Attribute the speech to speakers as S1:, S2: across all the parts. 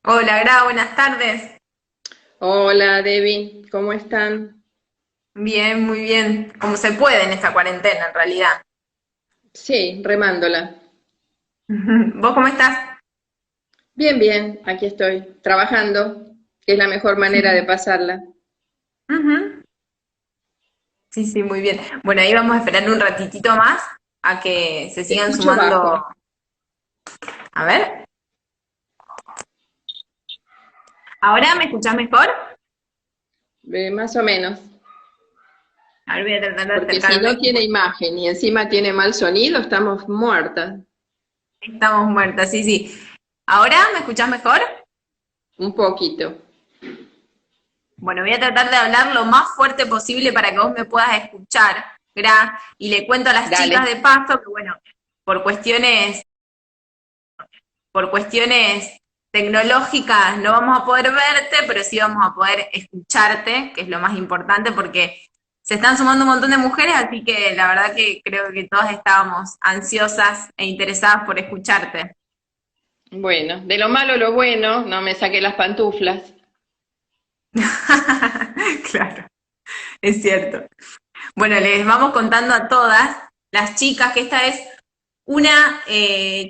S1: Hola, Gra, buenas tardes.
S2: Hola Debbie, ¿cómo están?
S1: Bien, muy bien. Como se puede en esta cuarentena, en realidad.
S2: Sí, remándola.
S1: ¿Vos cómo estás?
S2: Bien, bien, aquí estoy, trabajando, que es la mejor manera de pasarla.
S1: Ujú. Sí, sí, muy bien. Bueno, ahí vamos a esperar un ratitito más a que se
S2: Te
S1: sigan
S2: escucho
S1: sumando.
S2: bajo,
S1: A ver, ¿ahora me escuchás mejor?
S2: más o menos,
S1: A ver, voy a tratar de
S2: porque si
S1: acercarme
S2: no
S1: un
S2: tiene
S1: poquito.
S2: imagen y encima tiene mal sonido, estamos muertas.
S1: Estamos muertas, sí, sí. ¿Ahora me escuchás mejor?
S2: Un poquito.
S1: Bueno, voy a tratar de hablar lo más fuerte posible para que vos me puedas escuchar, Gra, y le cuento a las chicas
S2: Dale.
S1: de paso que, bueno, por cuestiones por cuestiones tecnológicas no vamos a poder verte, pero sí vamos a poder escucharte, que es lo más importante, porque se están sumando un montón de mujeres, así que la verdad que creo que todas estábamos ansiosas e interesadas por escucharte.
S2: Bueno, de lo malo lo bueno, no me saqué las pantuflas.
S1: Claro, es cierto. Bueno, les vamos contando a todas las chicas que esta es una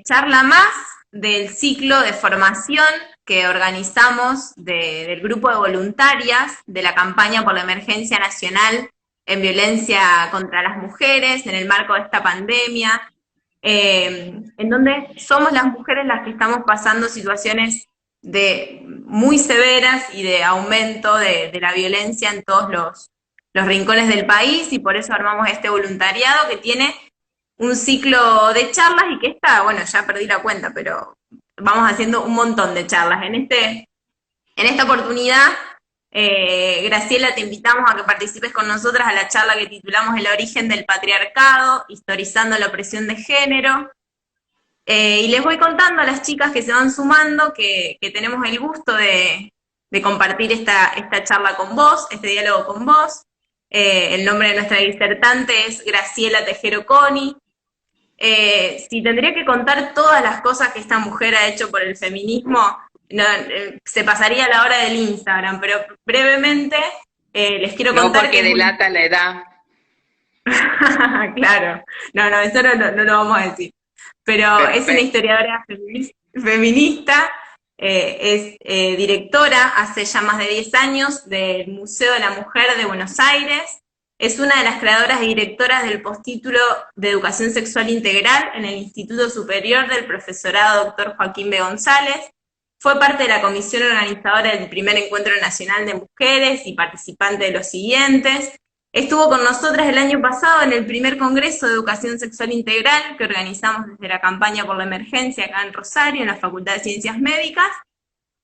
S1: charla más del ciclo de formación que organizamos del grupo de voluntarias de la campaña por la emergencia nacional en violencia contra las mujeres en el marco de esta pandemia, en donde somos las mujeres las que estamos pasando situaciones muy severas y de aumento de la violencia en todos los rincones del país, y por eso armamos este voluntariado que tiene un ciclo de charlas y que está, bueno, ya perdí la cuenta, pero vamos haciendo un montón de charlas. En esta oportunidad, Graciela, te invitamos a que participes con nosotras a la charla que titulamos El origen del patriarcado, historizando la opresión de género. Y les voy contando a las chicas que se van sumando que tenemos el gusto de compartir esta charla con vos, este diálogo con vos. El nombre de nuestra disertante es Graciela Tejero Coni. Si tendría que contar todas las cosas que esta mujer ha hecho por el feminismo, no, se pasaría la hora del Instagram, pero brevemente les quiero
S2: No
S1: contar que
S2: porque
S1: es una...
S2: delata la edad.
S1: Claro, no, no, eso no lo vamos a decir. Pero es una
S2: Perfecto.
S1: historiadora feminista, es directora hace ya más de 10 años del Museo de la Mujer de Buenos Aires, es una de las creadoras y directoras del postítulo de Educación Sexual Integral en el Instituto Superior del Profesorado Dr. Joaquín B. González, fue parte de la comisión organizadora del primer Encuentro Nacional de Mujeres y participante de los siguientes. Estuvo con nosotras el año pasado en el primer Congreso de Educación Sexual Integral que organizamos desde la campaña por la emergencia acá en Rosario, en la Facultad de Ciencias Médicas,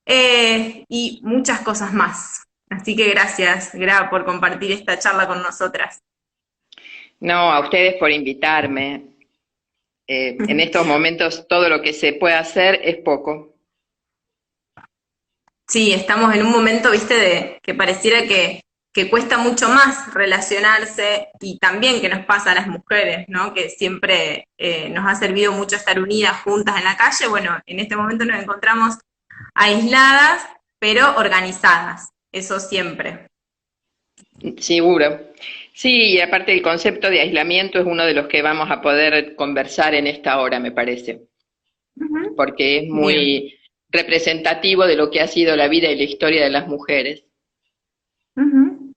S1: y muchas cosas más. Así que gracias, Gra, por compartir esta charla con nosotras.
S2: No, a ustedes por invitarme. En estos momentos todo lo que se puede hacer es poco.
S1: Sí, estamos en un momento, viste, de que pareciera que cuesta mucho más relacionarse, y también que nos pasa a las mujeres, ¿no? Que siempre nos ha servido mucho estar unidas juntas en la calle. Bueno, en este momento nos encontramos aisladas, pero organizadas, eso siempre.
S2: Seguro. Sí, y aparte el concepto de aislamiento es uno de los que vamos a poder conversar en esta hora, me parece,
S1: Ujú.
S2: porque es
S1: Bien.
S2: muy representativo de lo que ha sido la vida y la historia de las mujeres.
S1: Ujú.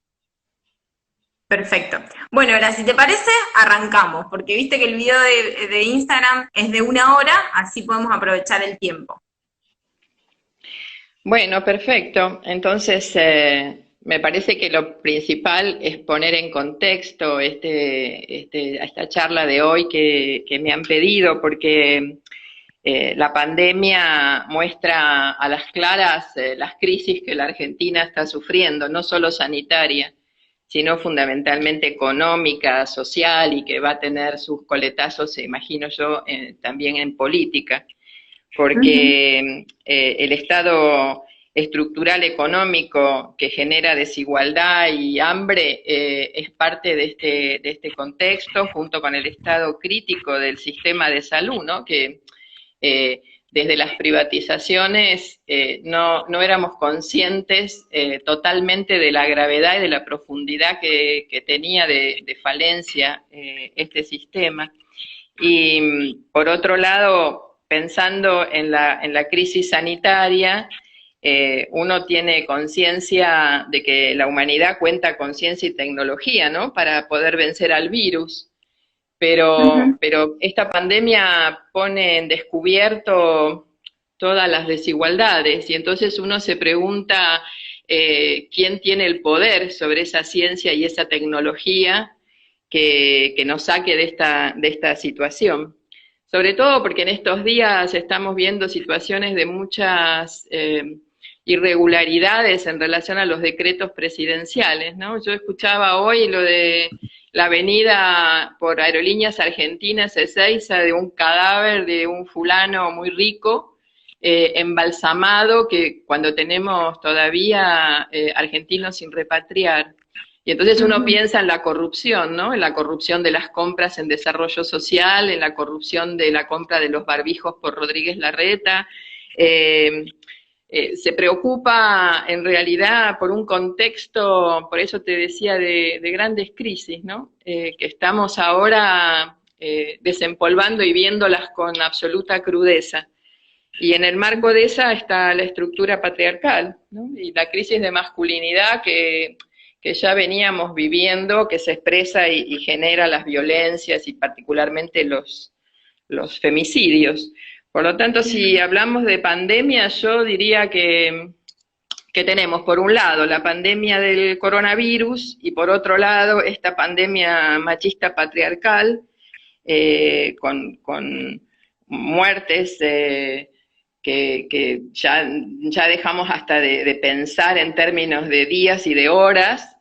S1: Perfecto. Bueno, ahora, si te parece, arrancamos, porque viste que el video de Instagram es de 1 hora, así podemos aprovechar el tiempo.
S2: Bueno, perfecto. Entonces, me parece que lo principal es poner en contexto esta charla de hoy que me han pedido, porque la pandemia muestra a las claras las crisis que la Argentina está sufriendo, no solo sanitaria, sino fundamentalmente económica, social y que va a tener sus coletazos, imagino yo, también en política,
S1: Ujú.
S2: porque el estado estructural económico que genera desigualdad y hambre es parte de este contexto, junto con el estado crítico del sistema de salud, ¿no? Que eh, desde las privatizaciones no éramos conscientes totalmente de la gravedad y de la profundidad que tenía de falencia este sistema. Y por otro lado, pensando en la crisis sanitaria, uno tiene conciencia de que la humanidad cuenta con ciencia y tecnología, ¿no? Para poder vencer al virus. Pero esta pandemia pone en descubierto todas las desigualdades y entonces uno se pregunta quién tiene el poder sobre esa ciencia y esa tecnología que nos saque de esta situación. Sobre todo porque en estos días estamos viendo situaciones de muchas irregularidades en relación a los decretos presidenciales, ¿no? Yo escuchaba hoy lo de la venida por Aerolíneas Argentinas Ezeiza de un cadáver de un fulano muy rico, embalsamado, que cuando tenemos todavía argentinos sin repatriar. Y entonces uno piensa en la corrupción, ¿no? En la corrupción de las compras en desarrollo social, en la corrupción de la compra de los barbijos por Rodríguez Larreta. Se preocupa en realidad por un contexto, por eso te decía, de grandes crisis, ¿no? Que estamos ahora desempolvando y viéndolas con absoluta crudeza. Y en el marco de esa está la estructura patriarcal, ¿no? Y la crisis de masculinidad que ya veníamos viviendo, que se expresa y genera las violencias y particularmente los femicidios. Por lo tanto, si hablamos de pandemia, yo diría que tenemos por un lado la pandemia del coronavirus y por otro lado esta pandemia machista patriarcal con muertes que ya dejamos hasta de pensar en términos de días y de horas,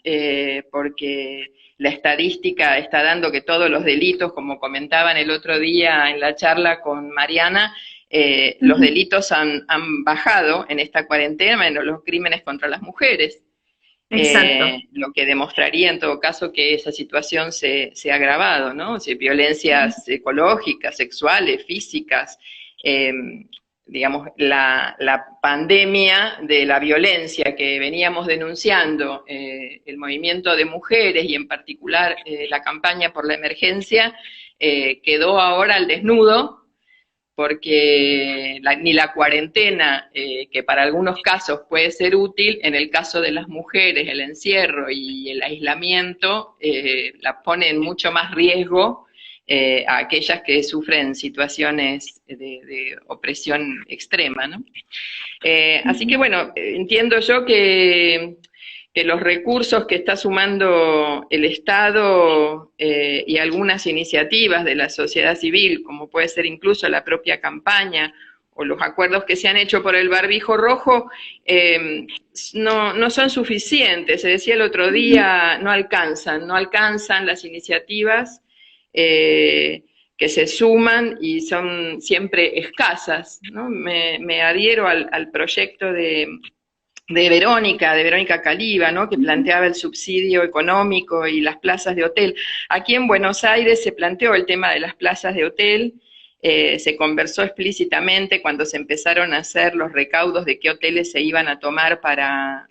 S2: porque la estadística está dando que todos los delitos, como comentaban el otro día en la charla con Mariana, los delitos han bajado en esta cuarentena, menos los crímenes contra las mujeres.
S1: Exacto.
S2: Lo que demostraría en todo caso que esa situación se ha agravado, ¿no? O sea, violencias psicológicas, sexuales, físicas, digamos, la pandemia de la violencia que veníamos denunciando, el movimiento de mujeres y en particular la campaña por la emergencia, quedó ahora al desnudo, porque ni la cuarentena, que para algunos casos puede ser útil, en el caso de las mujeres, el encierro y el aislamiento la pone en mucho más riesgo a aquellas que sufren situaciones de opresión extrema, ¿no? Así que bueno, entiendo yo que los recursos que está sumando el Estado y algunas iniciativas de la sociedad civil, como puede ser incluso la propia campaña o los acuerdos que se han hecho por el barbijo rojo, no son suficientes. Se decía el otro día, no alcanzan las iniciativas que se suman y son siempre escasas, ¿no? Me adhiero al proyecto de Verónica Caliba, ¿no? Que planteaba el subsidio económico y las plazas de hotel. Aquí en Buenos Aires se planteó el tema de las plazas de hotel, se conversó explícitamente cuando se empezaron a hacer los recaudos de qué hoteles se iban a tomar para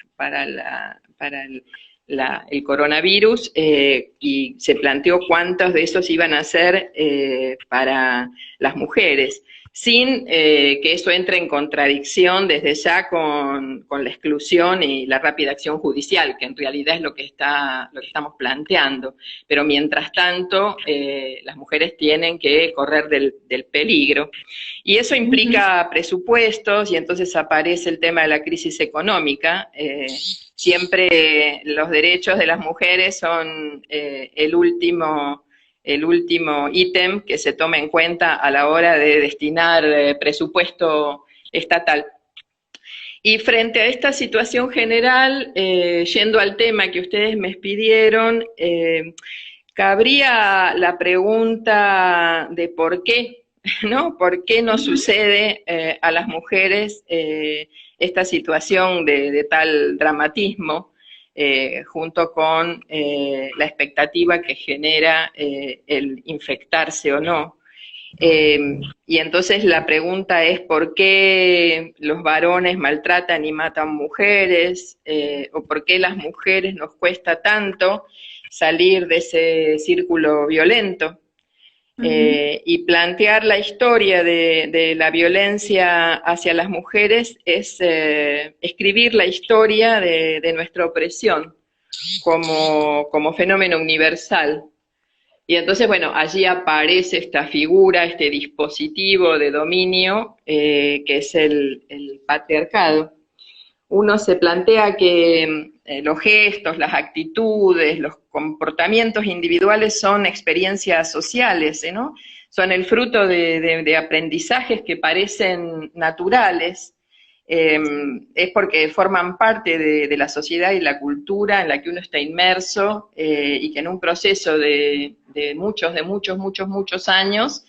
S2: el coronavirus, y se planteó cuántos de esos iban a ser para las mujeres, sin que eso entre en contradicción desde ya con la exclusión y la rápida acción judicial, que en realidad es lo que estamos planteando. Pero mientras tanto, las mujeres tienen que correr del peligro. Y eso implica presupuestos, y entonces aparece el tema de la crisis económica. Siempre los derechos de las mujeres son el último ítem que se toma en cuenta a la hora de destinar presupuesto estatal. Y frente a esta situación general, yendo al tema que ustedes me pidieron, cabría la pregunta de por qué, ¿no? ¿Por qué no sucede a las mujeres esta situación de tal dramatismo? Junto con la expectativa que genera el infectarse o no. Y entonces la pregunta es ¿por qué los varones maltratan y matan mujeres? ¿O por qué las mujeres nos cuesta tanto salir de ese círculo violento? Y plantear la historia de la violencia hacia las mujeres es escribir la historia de nuestra opresión como fenómeno universal. Y entonces, bueno, allí aparece esta figura, este dispositivo de dominio que es el patriarcado. Uno se plantea que los gestos, las actitudes, los comportamientos individuales son experiencias sociales, ¿no? Son el fruto de aprendizajes que parecen naturales, es porque forman parte de la sociedad y la cultura en la que uno está inmerso y que en un proceso de muchos años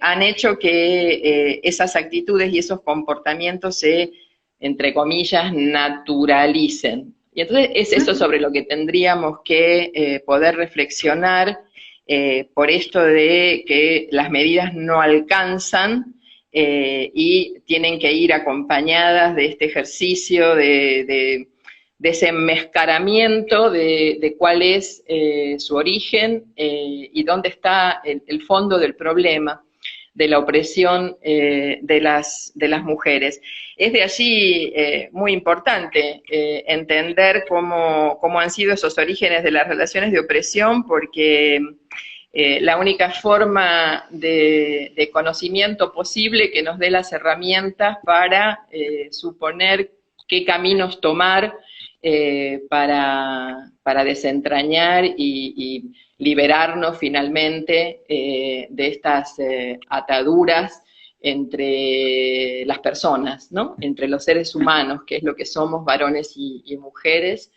S2: han hecho que esas actitudes y esos comportamientos se, entre comillas, naturalicen. Y entonces es eso sobre lo que tendríamos que poder reflexionar por esto de que las medidas no alcanzan y tienen que ir acompañadas de este ejercicio de desenmascaramiento de cuál es su origen y dónde está el fondo del problema de la opresión de las mujeres. Es de allí muy importante entender cómo han sido esos orígenes de las relaciones de opresión, porque la única forma de conocimiento posible que nos dé las herramientas para suponer qué caminos tomar para desentrañar y liberarnos finalmente de estas ataduras entre las personas, ¿no? Entre los seres humanos, que es lo que somos, varones y mujeres,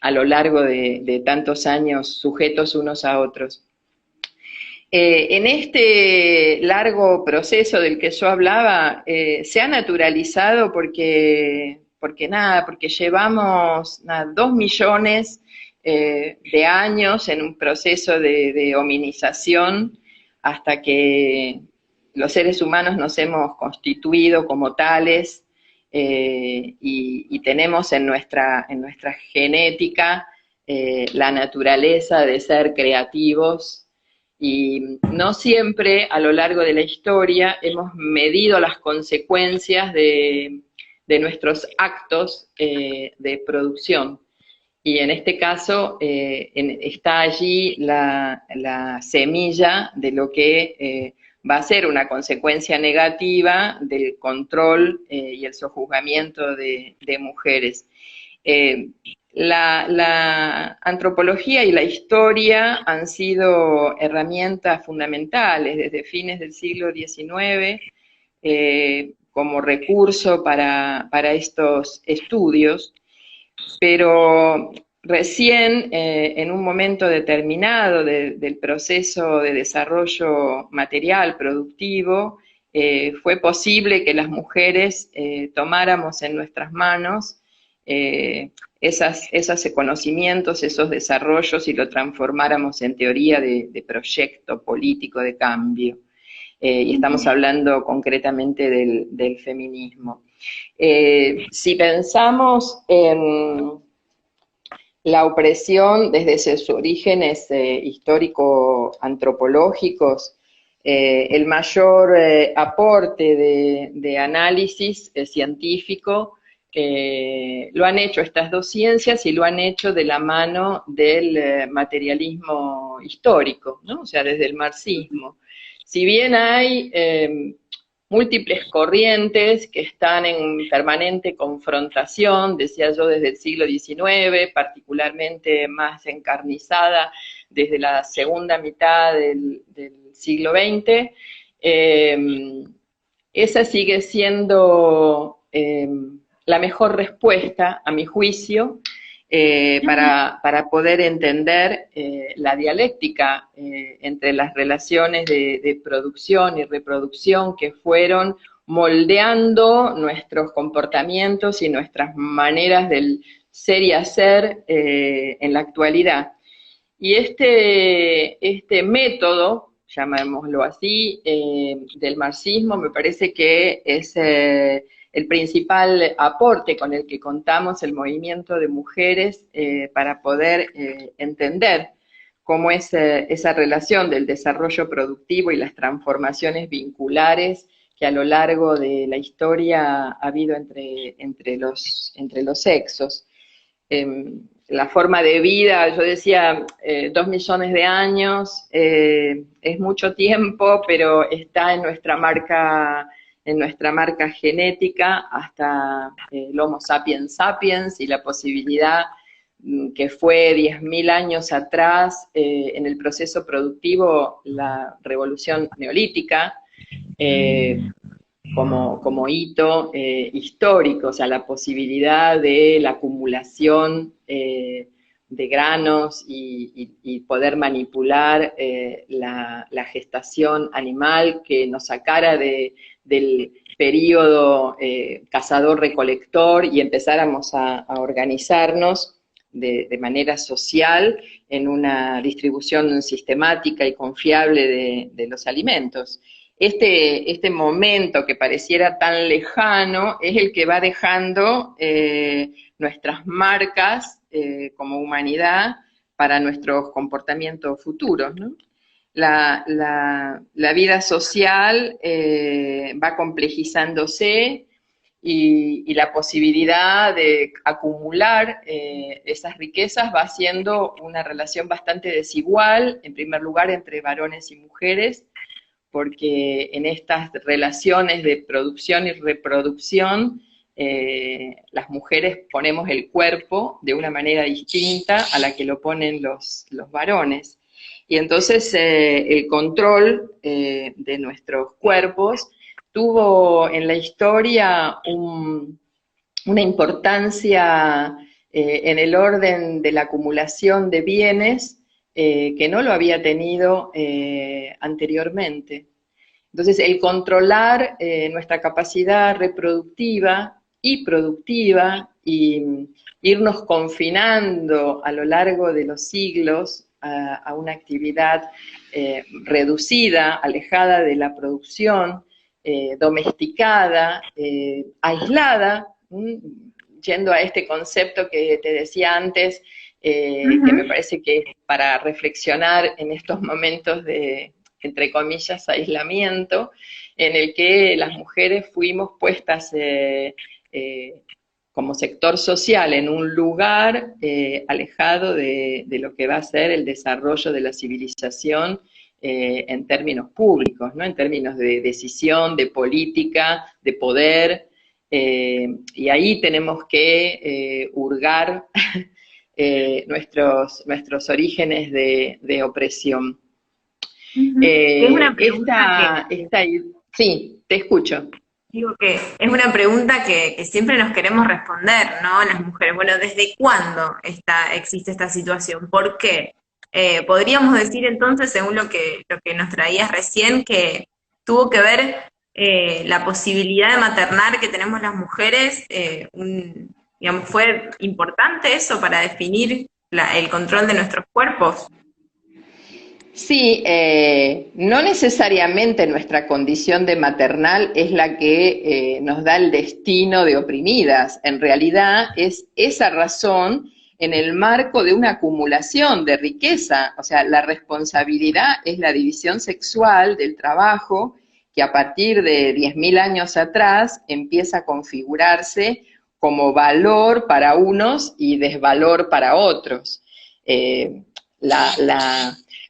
S2: a lo largo de tantos años sujetos unos a otros. En este largo proceso del que yo hablaba, se ha naturalizado porque llevamos 2 millones de años en un proceso de hominización hasta que los seres humanos nos hemos constituido como tales y tenemos en nuestra genética la naturaleza de ser creativos, y no siempre a lo largo de la historia hemos medido las consecuencias de nuestros actos de producción. Y en este caso está allí la semilla de lo que va a ser una consecuencia negativa del control y el sojuzgamiento de mujeres. La antropología y la historia han sido herramientas fundamentales desde fines del siglo XIX como recurso para estos estudios, pero recién en un momento determinado del proceso de desarrollo material, productivo, fue posible que las mujeres tomáramos en nuestras manos esos conocimientos, esos desarrollos y lo transformáramos en teoría de proyecto político de cambio. Y estamos hablando concretamente del feminismo. Si pensamos en la opresión desde sus orígenes histórico-antropológicos, el mayor aporte de análisis científico lo han hecho estas dos ciencias y lo han hecho de la mano del materialismo histórico, ¿no? O sea, desde el marxismo. Si bien hay múltiples corrientes que están en permanente confrontación, decía yo, desde el siglo XIX, particularmente más encarnizada desde la segunda mitad del siglo XX, esa sigue siendo la mejor respuesta, a mi juicio, para poder entender la dialéctica entre las relaciones de producción y reproducción que fueron moldeando nuestros comportamientos y nuestras maneras del ser y hacer en la actualidad. Y este método llamémoslo así, del marxismo, me parece que es el principal aporte con el que contamos el movimiento de mujeres para poder entender cómo es esa relación del desarrollo productivo y las transformaciones vinculares que a lo largo de la historia ha habido entre los sexos. La forma de vida, yo decía, 2 millones de años, es mucho tiempo, pero está en nuestra marca genética hasta el Homo sapiens sapiens y la posibilidad que fue 10.000 años atrás en el proceso productivo, la revolución neolítica, como hito histórico, o sea, la posibilidad de la acumulación de granos y poder manipular la gestación animal que nos sacara del periodo cazador-recolector y empezáramos a organizarnos de manera social en una distribución sistemática y confiable de los alimentos. Este momento que pareciera tan lejano es el que va dejando nuestras marcas como humanidad para nuestros comportamientos futuros, ¿no? La vida social va complejizándose y la posibilidad de acumular esas riquezas va siendo una relación bastante desigual, en primer lugar entre varones y mujeres, porque en estas relaciones de producción y reproducción, las mujeres ponemos el cuerpo de una manera distinta a la que lo ponen los varones. Y entonces el control de nuestros cuerpos tuvo en la historia una importancia en el orden de la acumulación de bienes que no lo había tenido anteriormente. Entonces, el controlar nuestra capacidad reproductiva y productiva y irnos confinando a lo largo de los siglos a una actividad reducida, alejada de la producción, domesticada, aislada, yendo a este concepto que te decía antes, que me parece que es para reflexionar en estos momentos de, entre comillas, aislamiento, en el que las mujeres fuimos puestas como sector social en un lugar alejado de lo que va a ser el desarrollo de la civilización en términos públicos, ¿no? En términos de decisión, de política, de poder, y ahí tenemos que hurgar nuestros orígenes de opresión.
S1: Es una pregunta
S2: sí, te escucho.
S1: digo que es una pregunta que siempre nos queremos responder, ¿no? Las mujeres. Bueno, ¿desde cuándo existe esta situación? ¿Por qué? Podríamos decir entonces, según lo que nos traías recién, que tuvo que ver la posibilidad de maternar que tenemos las mujeres, digamos, ¿fue importante eso para definir el control de nuestros cuerpos?
S2: Sí, no necesariamente nuestra condición de maternal es la que nos da el destino de oprimidas. En realidad es esa razón en el marco de una acumulación de riqueza. O sea, la responsabilidad es la división sexual del trabajo que a partir de 10.000 años atrás empieza a configurarse como valor para unos y desvalor para otros.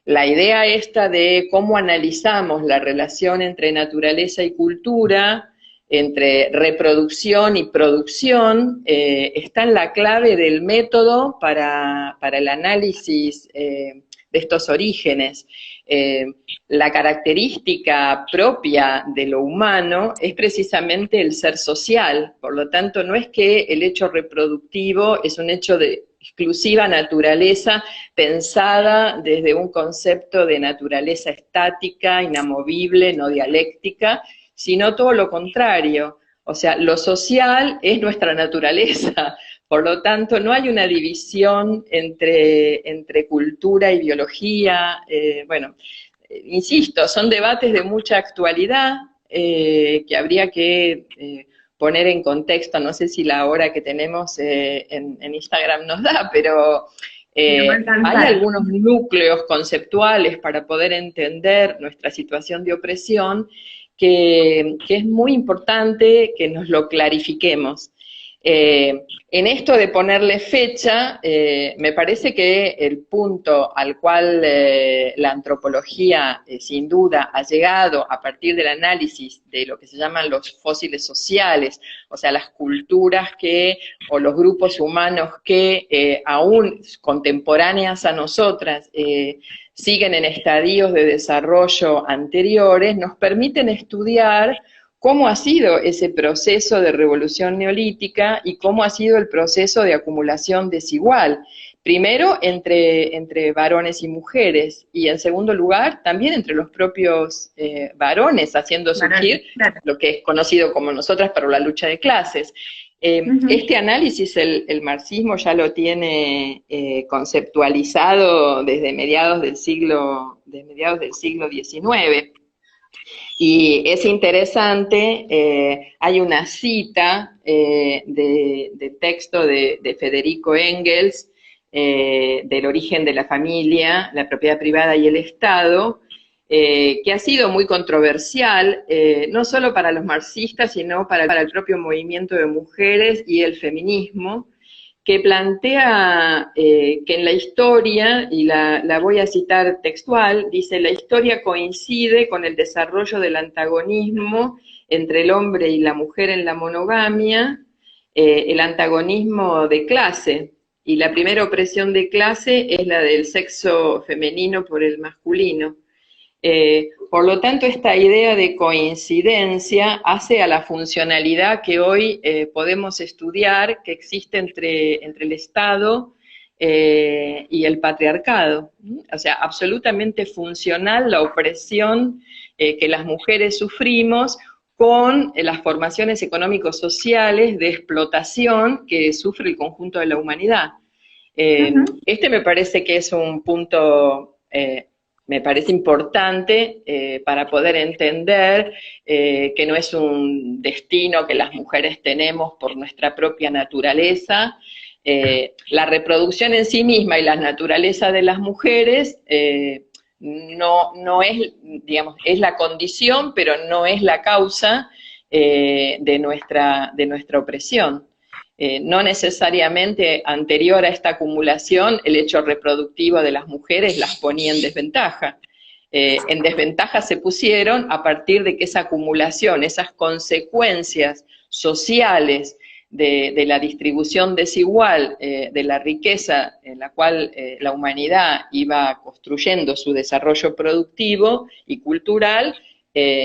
S2: La idea esta de cómo analizamos la relación entre naturaleza y cultura, entre reproducción y producción, está en la clave del método para el análisis de estos orígenes. La característica propia de lo humano es precisamente el ser social, por lo tanto no es que el hecho reproductivo es un hecho de exclusiva naturaleza pensada desde un concepto de naturaleza estática, inamovible, no dialéctica, sino todo lo contrario. O sea, lo social es nuestra naturaleza, por lo tanto no hay una división entre cultura y biología. Bueno, insisto, son debates de mucha actualidad que habría que poner en contexto. No sé si la hora que tenemos en Instagram nos da, pero
S1: Me va a
S2: hay
S1: encantar.
S2: algunos núcleos conceptuales para poder entender nuestra situación de opresión que es muy importante que nos lo clarifiquemos. En esto de ponerle fecha, me parece que el punto al cual la antropología sin duda ha llegado a partir del análisis de lo que se llaman los fósiles sociales, o sea, las culturas que, o los grupos humanos que aún contemporáneas a nosotras, siguen en estadios de desarrollo anteriores, nos permiten estudiar cómo ha sido ese proceso de revolución neolítica y cómo ha sido el proceso de acumulación desigual. Primero, entre varones y mujeres, y en segundo lugar, también entre los propios varones, haciendo surgir
S1: Claro.
S2: lo que es conocido como nosotras para la lucha de clases. Este análisis el marxismo ya lo tiene conceptualizado desde mediados del siglo XIX. Y es interesante, hay una cita de texto de Federico Engels, del origen de la familia, la propiedad privada y el Estado, que ha sido muy controversial, no solo para los marxistas, sino para el propio movimiento de mujeres y el feminismo, que plantea que en la historia, y la voy a citar textual, dice: la historia coincide con el desarrollo del antagonismo entre el hombre y la mujer en la monogamia, el antagonismo de clase, y la primera opresión de clase es la del sexo femenino por el masculino. Por lo tanto, esta idea de coincidencia hace a la funcionalidad que hoy podemos estudiar, que existe entre el Estado y el patriarcado. O sea, absolutamente funcional la opresión que las mujeres sufrimos con las formaciones económico-sociales de explotación que sufre el conjunto de la humanidad. Este me parece que es un punto me parece importante para poder entender que no es un destino que las mujeres tenemos por nuestra propia naturaleza. La reproducción en sí misma y la naturaleza de las mujeres no es, digamos, es la condición, pero no es la causa de nuestra opresión. No necesariamente anterior a esta acumulación el hecho reproductivo de las mujeres las ponía en desventaja. En desventaja se pusieron a partir de que esa acumulación, esas consecuencias sociales de la distribución desigual de la riqueza en la cual la humanidad iba construyendo su desarrollo productivo y cultural,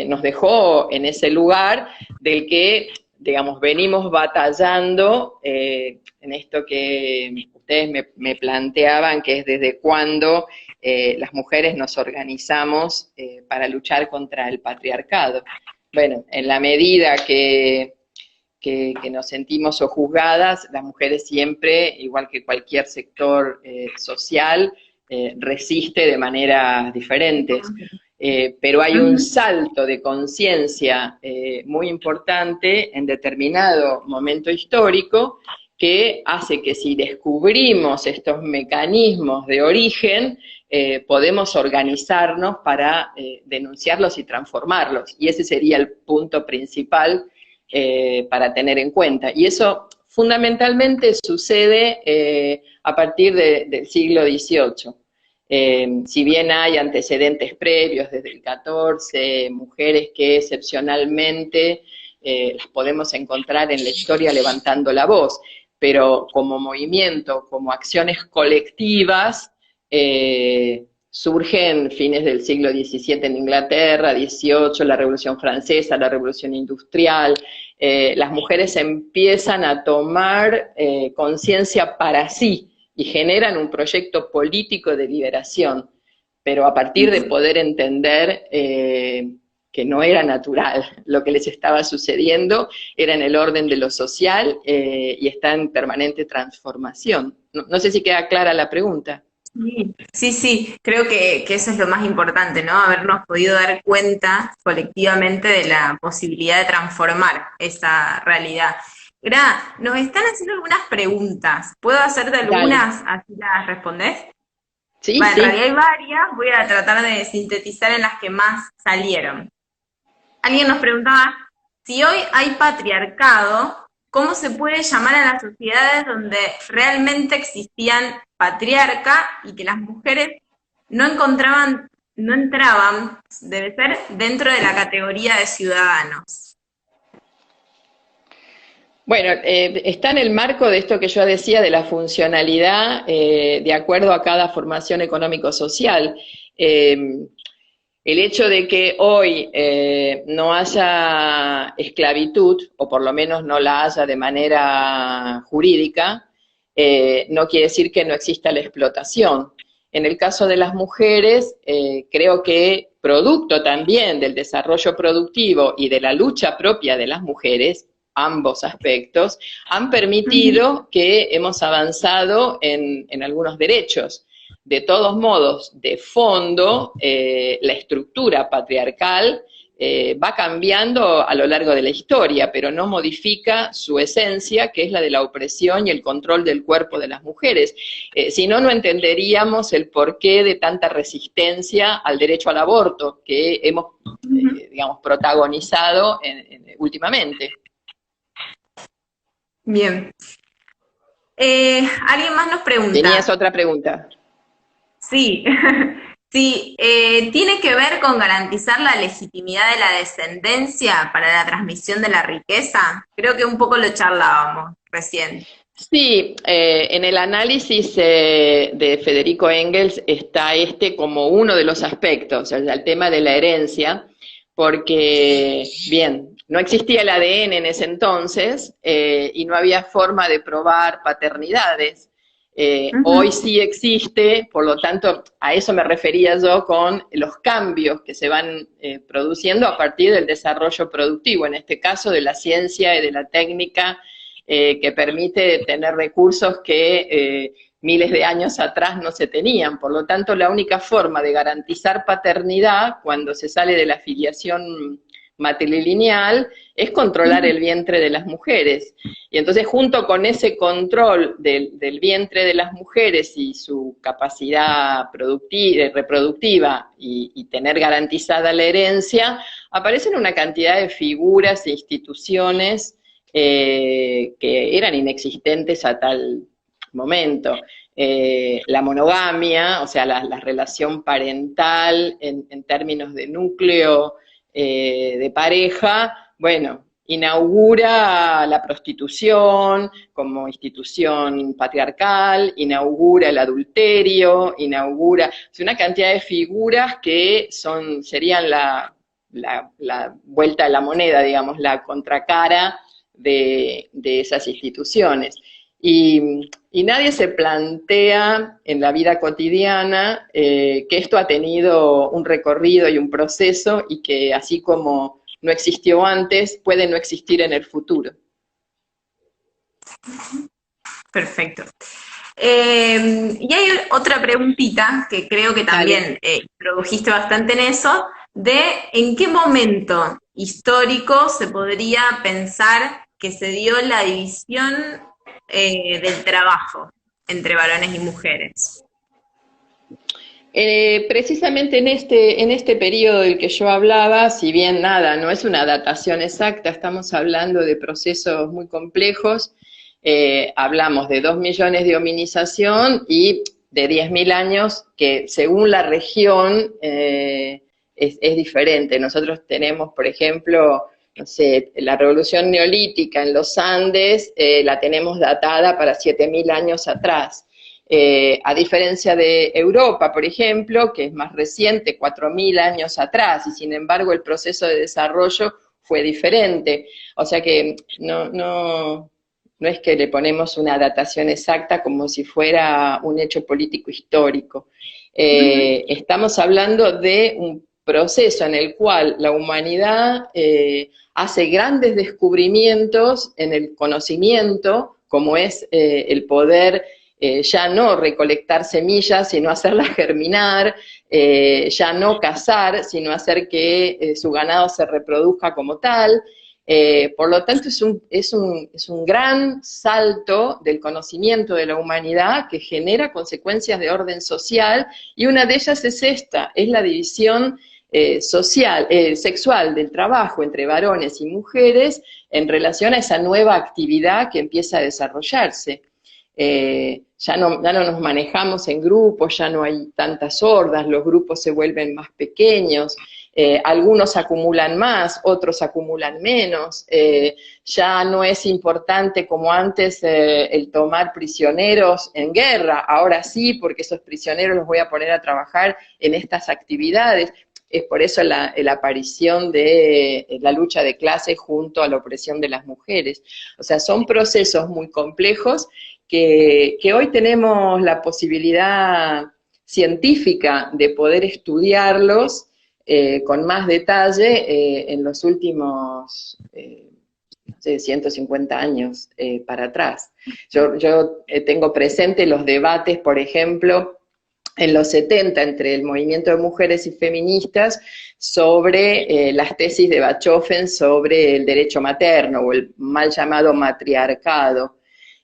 S2: nos dejó en ese lugar del que, digamos, venimos batallando en esto que ustedes me planteaban, que es desde cuándo las mujeres nos organizamos para luchar contra el patriarcado. Bueno, en la medida que nos sentimos sojuzgadas, las mujeres siempre, igual que cualquier sector social, resiste de maneras diferentes. Pero hay un salto de conciencia muy importante en determinado momento histórico que hace que si descubrimos estos mecanismos de origen, podemos organizarnos para denunciarlos y transformarlos. Y ese sería el punto principal para tener en cuenta. Y eso fundamentalmente sucede a partir del siglo XVIII. Si bien hay antecedentes previos desde el XIV, mujeres que excepcionalmente las podemos encontrar en la historia levantando la voz, pero como movimiento, como acciones colectivas, surgen fines del siglo XVII en Inglaterra, XVIII, la Revolución Francesa, la Revolución Industrial. Las mujeres empiezan a tomar conciencia para sí, y generan un proyecto político de liberación, pero a partir de poder entender que no era natural lo que les estaba sucediendo, era en el orden de lo social y está en permanente transformación. No sé si queda clara la pregunta.
S1: Sí, sí, sí, creo que eso es lo más importante, ¿no? Habernos podido dar cuenta colectivamente de la posibilidad de transformar esa realidad. Gra, nos están haciendo algunas preguntas. ¿Puedo hacerte
S2: Dale.
S1: algunas? Así las respondés.
S2: Sí,
S1: Va, en realidad
S2: sí.
S1: hay varias, voy a tratar de sintetizar en las que más salieron. Alguien nos preguntaba, si hoy hay patriarcado, ¿cómo se puede llamar a las sociedades donde realmente existían patriarca y que las mujeres no encontraban, no entraban, debe ser, dentro de la categoría de ciudadanos?
S2: Bueno, está en el marco de esto que yo decía de la funcionalidad de acuerdo a cada formación económico-social. El hecho de que hoy no haya esclavitud, o por lo menos no la haya de manera jurídica, no quiere decir que no exista la explotación. En el caso de las mujeres, creo que producto también del desarrollo productivo y de la lucha propia de las mujeres, ambos aspectos, han permitido que hemos avanzado en algunos derechos. De todos modos, de fondo, la estructura patriarcal va cambiando a lo largo de la historia, pero no modifica su esencia, que es la de la opresión y el control del cuerpo de las mujeres. Si no, no entenderíamos el porqué de tanta resistencia al derecho al aborto que hemos, digamos, protagonizado últimamente.
S1: Bien. Alguien más nos
S2: Tenías
S1: pregunta,
S2: otra pregunta.
S1: sí, sí, ¿tiene que ver con garantizar la legitimidad de la descendencia para la transmisión de la riqueza? Creo que un poco lo charlábamos recién.
S2: Sí, en el análisis de Federico Engels está este como uno de los aspectos, el tema de la herencia, porque, bien, no existía el ADN en ese entonces y no había forma de probar paternidades. Hoy
S1: Ujú,
S2: sí existe, por lo tanto, a eso me refería yo con los cambios que se van produciendo a partir del desarrollo productivo, en este caso de la ciencia y de la técnica que permite tener recursos que miles de años atrás no se tenían. Por lo tanto, la única forma de garantizar paternidad cuando se sale de la filiación matrilineal es controlar
S1: ujú,
S2: el vientre de las mujeres. Y entonces, junto con ese control del vientre de las mujeres y su capacidad reproductiva y tener garantizada la herencia, aparecen una cantidad de figuras e instituciones que eran inexistentes a tal momento. La monogamia, o sea, la relación parental en términos de núcleo de pareja, bueno, inaugura la prostitución como institución patriarcal, inaugura el adulterio, inaugura una cantidad de figuras que serían la vuelta de la moneda, digamos, la contracara de esas instituciones. Y nadie se plantea en la vida cotidiana que esto ha tenido un recorrido y un proceso y que así como no existió antes, puede no existir en el futuro.
S1: perfecto. Y hay otra preguntita que creo que
S2: Dale.
S1: también introdujiste bastante en eso, de en qué momento histórico se podría pensar que se dio la división del trabajo entre varones y mujeres.
S2: Precisamente en este periodo del que yo hablaba, si bien nada, no es una datación exacta, estamos hablando de procesos muy complejos, hablamos de 2 millones de hominización y de 10.000 años que según la región es diferente. Nosotros tenemos, por ejemplo, no sé, la revolución neolítica en los Andes, la tenemos datada para 7.000 años atrás. A diferencia de Europa, por ejemplo, que es más reciente, 4.000 años atrás, y sin embargo el proceso de desarrollo fue diferente. O sea que no es que le ponemos una datación exacta como si fuera un hecho político histórico. Estamos hablando de un proceso en el cual la humanidad hace grandes descubrimientos en el conocimiento, como es el poder ya no recolectar semillas, sino hacerlas germinar, ya no cazar, sino hacer que su ganado se reproduzca como tal. Por lo tanto, es un gran salto del conocimiento de la humanidad que genera consecuencias de orden social, y una de ellas es esta, es la división sexual del trabajo entre varones y mujeres en relación a esa nueva actividad que empieza a desarrollarse. Ya no nos manejamos en grupos, ya no hay tantas hordas, los grupos se vuelven más pequeños, algunos acumulan más, otros acumulan menos, ya no es importante como antes el tomar prisioneros en guerra, ahora sí, porque esos prisioneros los voy a poner a trabajar en estas actividades. Es por eso la aparición de la lucha de clases junto a la opresión de las mujeres. O sea, son procesos muy complejos que hoy tenemos la posibilidad científica de poder estudiarlos con más detalle en los últimos, no sé, 150 años para atrás. Yo tengo presente los debates, por ejemplo, en los 70 entre el movimiento de mujeres y feministas sobre las tesis de Bachofen sobre el derecho materno o el mal llamado matriarcado,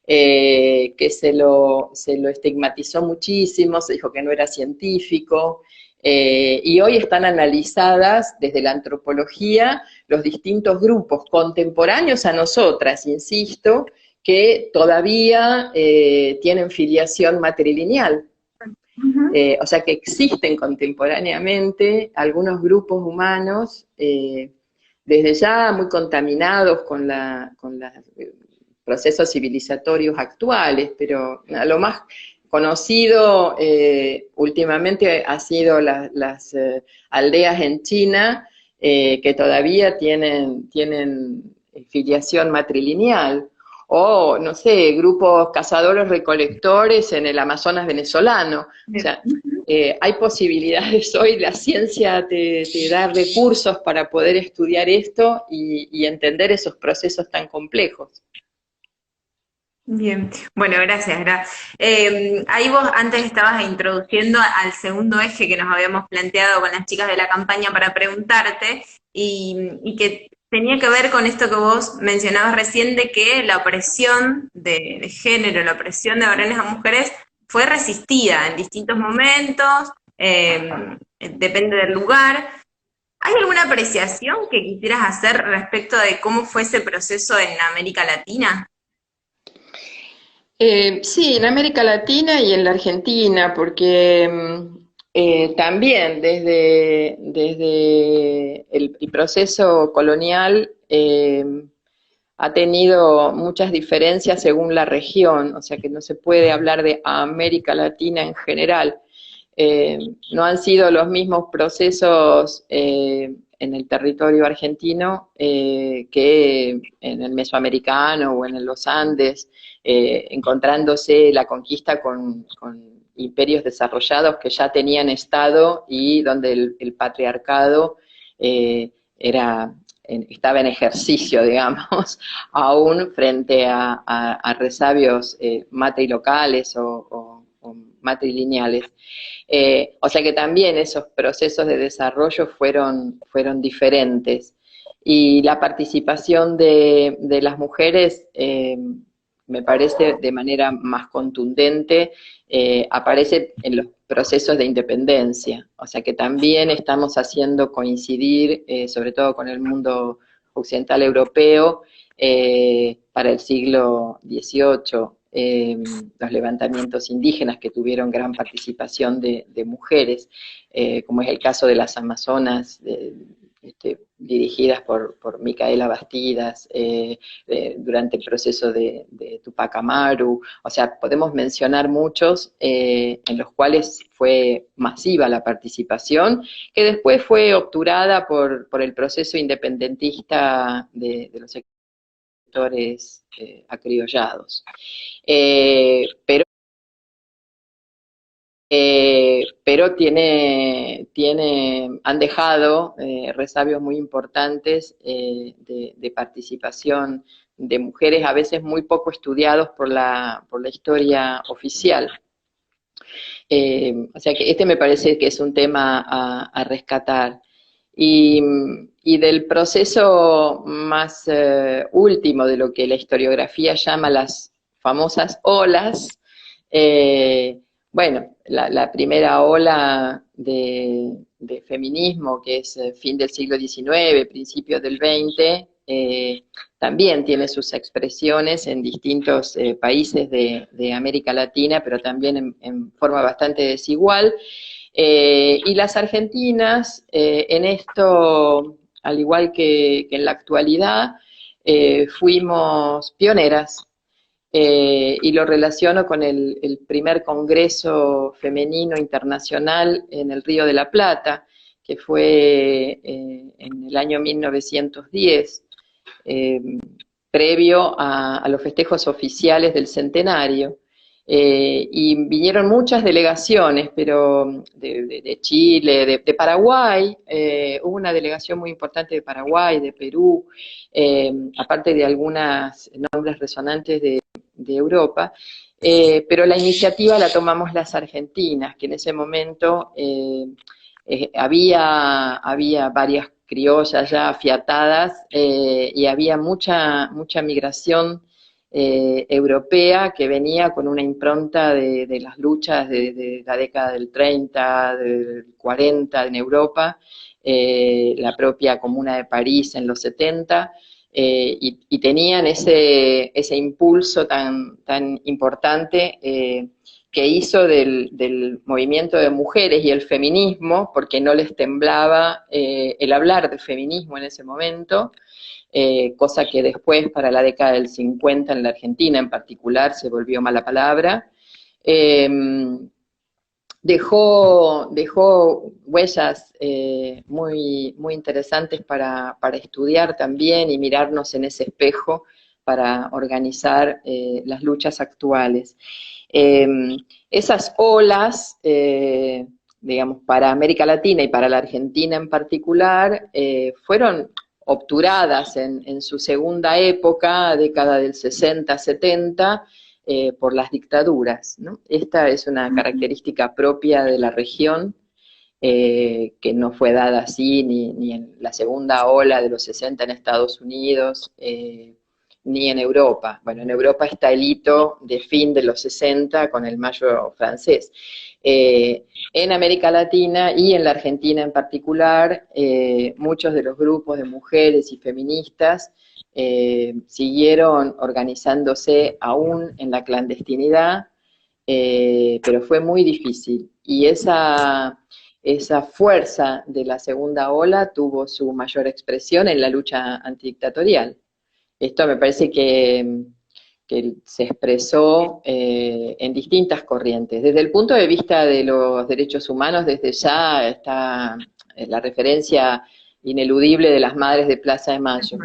S2: que se lo estigmatizó muchísimo, se dijo que no era científico, y hoy están analizadas desde la antropología los distintos grupos contemporáneos a nosotras, insisto, que todavía tienen filiación matrilineal. O sea que existen contemporáneamente algunos grupos humanos, desde ya muy contaminados con los procesos civilizatorios actuales, pero lo más conocido últimamente ha sido las aldeas en China que todavía tienen filiación matrilineal, o, no sé, grupos cazadores-recolectores en el Amazonas venezolano. O sea, hay posibilidades hoy, la ciencia te da recursos para poder estudiar esto y entender esos procesos tan complejos.
S1: Bien, bueno, gracias, ahí vos antes estabas introduciendo al segundo eje que nos habíamos planteado con las chicas de la campaña para preguntarte, y que tenía que ver con esto que vos mencionabas recién, de que la opresión de género, la opresión de varones a mujeres fue resistida en distintos momentos, depende del lugar. ¿Hay alguna apreciación que quisieras hacer respecto de cómo fue ese proceso en América Latina?
S2: Sí, en América Latina y en la Argentina, porque también desde el proceso colonial ha tenido muchas diferencias según la región, o sea que no se puede hablar de América Latina en general. No han sido los mismos procesos en el territorio argentino que en el mesoamericano o en los Andes, encontrándose la conquista con imperios desarrollados que ya tenían Estado y donde el patriarcado estaba en ejercicio, digamos, aún frente a resabios matrilocales o matrilineales. O sea que también esos procesos de desarrollo fueron diferentes. Y la participación de las mujeres, me parece de manera más contundente, aparece en los procesos de independencia. O sea que también estamos haciendo coincidir, sobre todo con el mundo occidental europeo, para el siglo XVIII, los levantamientos indígenas que tuvieron gran participación de mujeres, como es el caso de las Amazonas, dirigidas por Micaela Bastidas, durante el proceso de Tupac Amaru. O sea, podemos mencionar muchos en los cuales fue masiva la participación, que después fue obturada por el proceso independentista de los sectores acriollados. Pero han dejado resabios muy importantes de participación de mujeres a veces muy poco estudiados por la historia oficial. O sea que este me parece que es un tema a rescatar. Y del proceso más último de lo que la historiografía llama las famosas olas, bueno, la primera ola de feminismo, que es fin del siglo XIX, principios del XX, también tiene sus expresiones en distintos países de América Latina, pero también en forma bastante desigual. Y las argentinas, en esto, al igual que en la actualidad, fuimos pioneras. Y lo relaciono con el primer Congreso Femenino Internacional en el Río de la Plata, que fue en el año 1910, eh, previo a los festejos oficiales del centenario. Y vinieron muchas delegaciones, pero de Chile, de Paraguay, hubo una delegación muy importante de Paraguay, de Perú, aparte de algunos nombres resonantes de Europa, pero la iniciativa la tomamos las argentinas, que en ese momento había varias criollas ya afiatadas y había mucha migración europea que venía con una impronta de las luchas de la década del 30, del 40 en Europa, la propia Comuna de París en los 70, y tenían ese impulso tan importante que hizo del movimiento de mujeres y el feminismo, porque no les temblaba el hablar del feminismo en ese momento, cosa que después, para la década del 50 en la Argentina en particular, se volvió mala palabra. Dejó huellas muy interesantes para estudiar también y mirarnos en ese espejo para organizar las luchas actuales. Esas olas, digamos, para América Latina y para la Argentina en particular, fueron obturadas en su segunda época, década del 60-70, por las dictaduras, ¿no? Esta es una característica propia de la región, que no fue dada así ni en la segunda ola de los 60 en Estados Unidos, ni en Europa. Bueno, en Europa está el hito de fin de los 60 con el Mayo francés. En América Latina y en la Argentina en particular, muchos de los grupos de mujeres y feministas siguieron organizándose aún en la clandestinidad, pero fue muy difícil. Y esa fuerza de la segunda ola tuvo su mayor expresión en la lucha antidictatorial. Esto me parece que se expresó en distintas corrientes. Desde el punto de vista de los derechos humanos, desde ya está la referencia ineludible de las madres de Plaza de Mayo.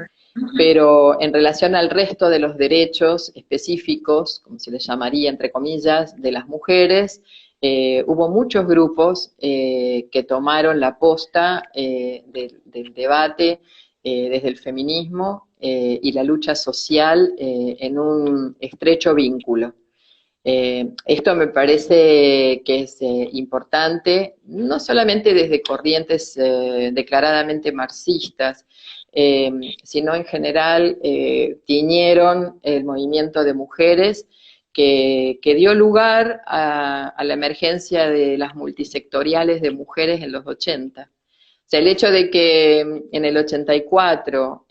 S2: Pero en relación al resto de los derechos específicos, como se les llamaría entre comillas, de las mujeres, hubo muchos grupos que tomaron la posta del debate desde el feminismo y la lucha social en un estrecho vínculo. Esto me parece que es importante, no solamente desde corrientes declaradamente marxistas, sino en general tiñeron el movimiento de mujeres que dio lugar a la emergencia de las multisectoriales de mujeres en los 80. O sea, el hecho de que en el 84,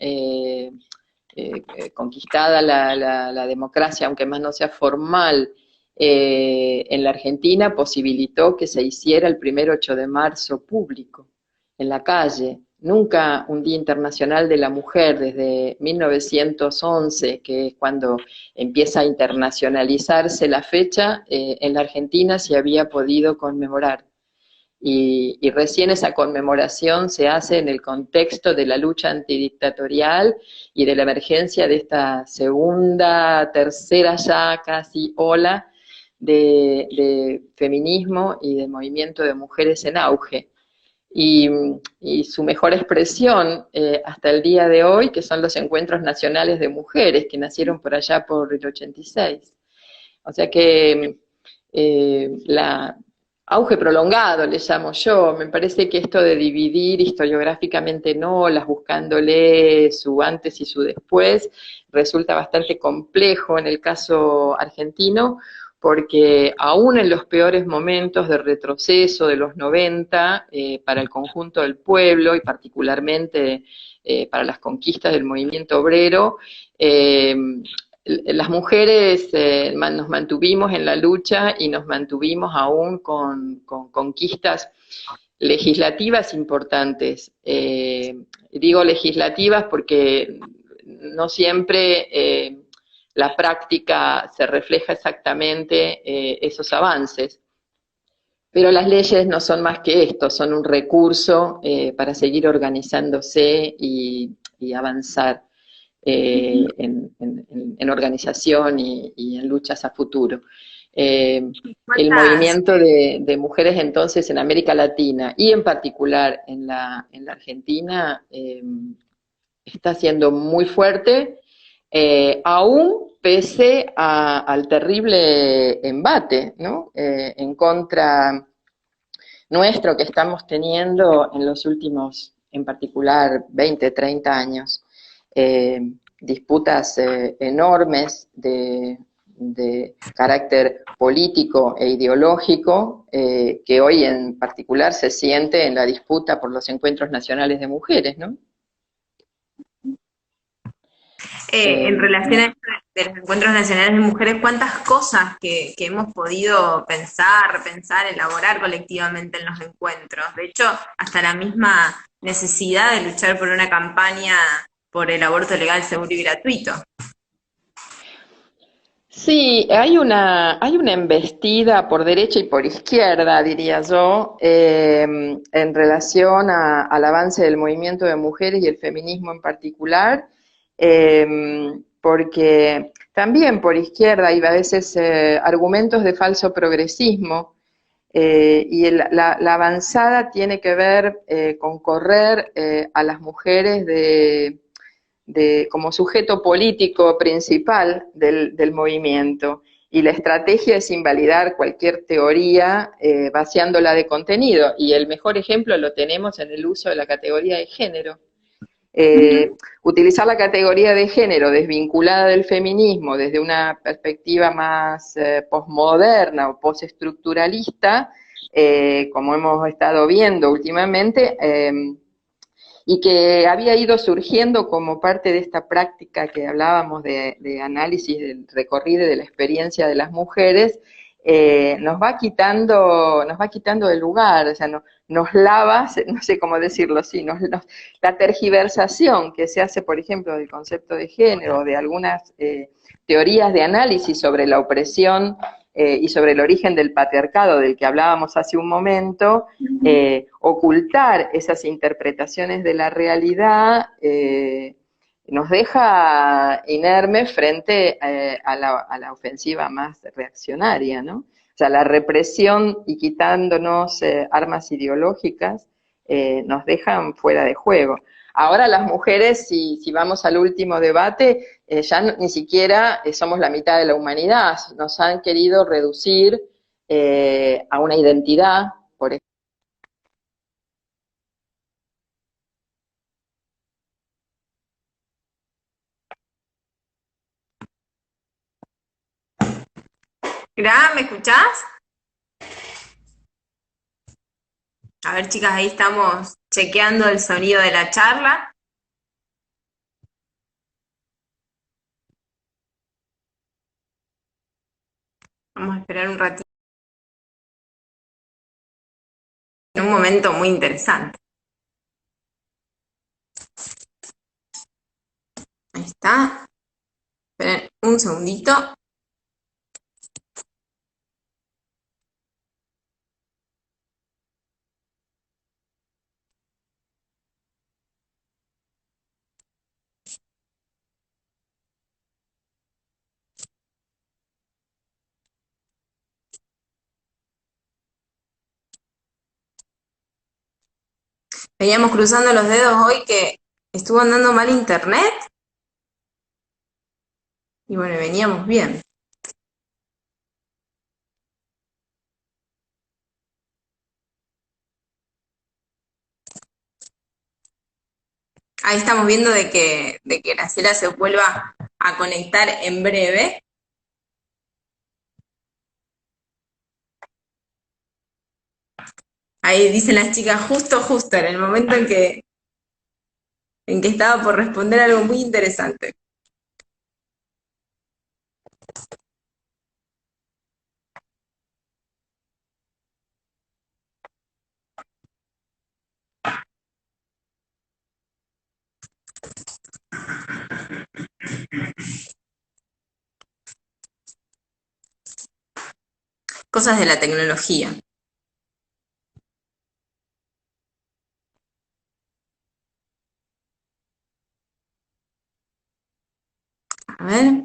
S2: conquistada la democracia, aunque más no sea formal, en la Argentina posibilitó que se hiciera el primer 8 de marzo público, en la calle. Nunca un Día Internacional de la Mujer, desde 1911, que es cuando empieza a internacionalizarse la fecha, en la Argentina se había podido conmemorar. Y recién esa conmemoración se hace en el contexto de la lucha antidictatorial y de la emergencia de esta segunda, tercera ya casi ola de feminismo y de movimiento de mujeres en auge. y su mejor expresión hasta el día de hoy, que son los encuentros nacionales de mujeres, que nacieron por allá por el 86. O sea que la auge prolongado, le llamo yo, me parece que esto de dividir historiográficamente nolas, buscándole su antes y su después, resulta bastante complejo en el caso argentino, porque aún en los peores momentos de retroceso de los 90, para el conjunto del pueblo y particularmente para las conquistas del movimiento obrero, las mujeres nos mantuvimos en la lucha y nos mantuvimos aún con conquistas legislativas importantes. Digo legislativas porque no siempre la práctica se refleja exactamente esos avances. Pero las leyes no son más que esto, son un recurso para seguir organizándose y avanzar en organización y en luchas a futuro. El
S1: ¿Cuántas?
S2: movimiento de mujeres entonces en América Latina y en particular en la Argentina está siendo muy fuerte, aún pese al terrible embate, ¿no? En contra nuestro que estamos teniendo en los últimos, en particular, 20, 30 años. Eh, Disputas enormes de carácter político e ideológico, que hoy en particular se siente en la disputa por los encuentros nacionales de mujeres, ¿no?
S1: En relación a esto de los encuentros nacionales de mujeres, ¿cuántas cosas que hemos podido pensar, repensar, elaborar colectivamente en los encuentros? De hecho, hasta la misma necesidad de luchar por una campaña por el aborto legal, seguro y gratuito.
S2: Sí, hay una embestida por derecha y por izquierda, diría yo, en relación al avance del movimiento de mujeres y el feminismo en particular, porque también por izquierda hay a veces argumentos de falso progresismo, la avanzada tiene que ver con correr a las mujeres como sujeto político principal del movimiento. Y la estrategia es invalidar cualquier teoría vaciándola de contenido. Y el mejor ejemplo lo tenemos en el uso de la categoría de género. Utilizar la categoría de género desvinculada del feminismo desde una perspectiva más posmoderna o postestructuralista, como hemos estado viendo últimamente, y que había ido surgiendo como parte de esta práctica que hablábamos de análisis del recorrido de la experiencia de las mujeres, nos va quitando el lugar, o sea, nos lava, no sé cómo decirlo así, la tergiversación que se hace, por ejemplo, del concepto de género, de algunas teorías de análisis sobre la opresión y sobre el origen del patriarcado del que hablábamos hace un momento, ocultar esas interpretaciones de la realidad nos deja inermes frente a la ofensiva más reaccionaria, ¿no? O sea, la represión y quitándonos armas ideológicas nos dejan fuera de juego. Ahora las mujeres, si vamos al último debate, ya ni siquiera somos la mitad de la humanidad, nos han querido reducir a una identidad, por ejemplo.
S1: Gra, ¿me escuchás? A ver, chicas, ahí estamos chequeando el sonido de la charla. Vamos a esperar un ratito. En un momento muy interesante. Ahí está. Esperen un segundito. Veníamos cruzando los dedos hoy que estuvo andando mal internet y bueno, veníamos bien. Ahí estamos viendo de que Graciela se vuelva a conectar en breve. Ahí dicen las chicas, justo, en el momento en que estaba por responder algo muy interesante. Cosas de la tecnología. A ver.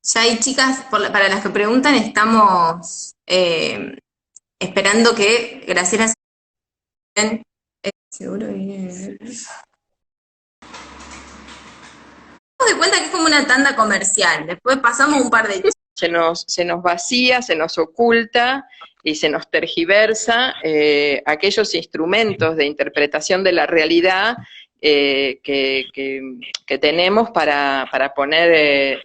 S1: Ya hay chicas, para las que preguntan, estamos esperando que Graciela se... Seguro que... Nos de cuenta que es como una tanda comercial. Después pasamos un par de...
S2: Se nos vacía, se nos oculta y se nos tergiversa aquellos instrumentos de interpretación de la realidad que tenemos para poner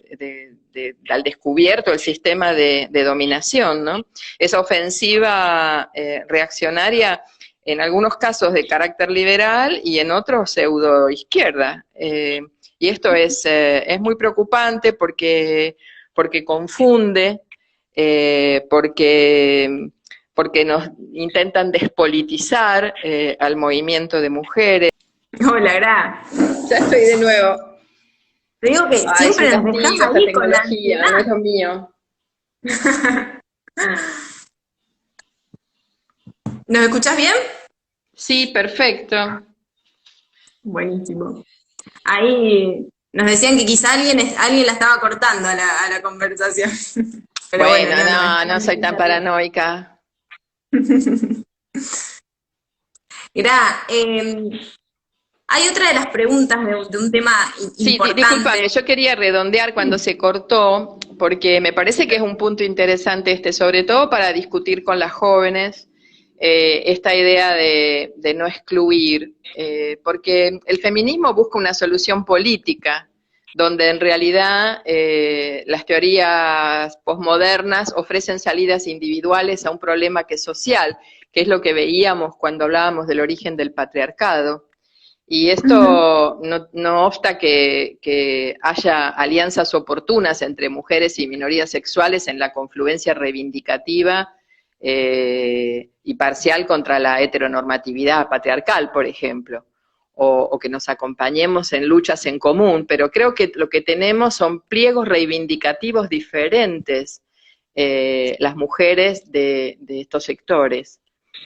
S2: al descubierto el sistema de dominación, ¿no? Esa ofensiva reaccionaria, en algunos casos de carácter liberal y en otros pseudo izquierda. Y esto es muy preocupante porque confunde, porque nos intentan despolitizar al movimiento de mujeres.
S1: Hola, Gra.
S2: Ya estoy de nuevo.
S1: Te digo que
S2: Es un
S1: siempre nos dejás
S2: castigo esta
S1: ahí con la
S2: tecnología, no es
S1: ansiedad.
S2: lo mío.
S1: ¿Nos escuchás bien?
S2: Sí, perfecto.
S1: Buenísimo. Ahí nos decían que quizá alguien la estaba cortando a la conversación. Pero bueno,
S2: Bueno,
S1: no,
S2: no soy tan paranoica.
S1: Gra, hay otra de las preguntas de un tema
S2: Sí,
S1: importante.
S2: discúlpame, yo quería redondear cuando se cortó, porque me parece que es un punto interesante sobre todo para discutir con las jóvenes, esta idea de no excluir, porque el feminismo busca una solución política, donde en realidad las teorías posmodernas ofrecen salidas individuales a un problema que es social, que es lo que veíamos cuando hablábamos del origen del patriarcado. Y esto no obsta que haya alianzas oportunas entre mujeres y minorías sexuales en la confluencia reivindicativa y parcial contra la heteronormatividad patriarcal, por ejemplo, o que nos acompañemos en luchas en común, pero creo que lo que tenemos son pliegos reivindicativos diferentes, las mujeres de estos sectores.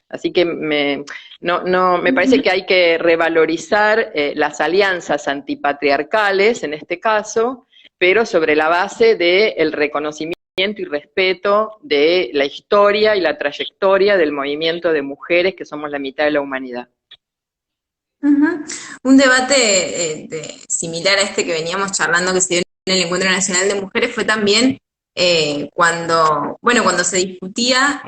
S2: Así que me parece que hay que revalorizar las alianzas antipatriarcales, en este caso, pero sobre la base del reconocimiento y respeto de la historia y la trayectoria del movimiento de mujeres, que somos la mitad de la humanidad.
S1: Un debate similar a este que veníamos charlando que se dio en el Encuentro Nacional de Mujeres fue también cuando se discutía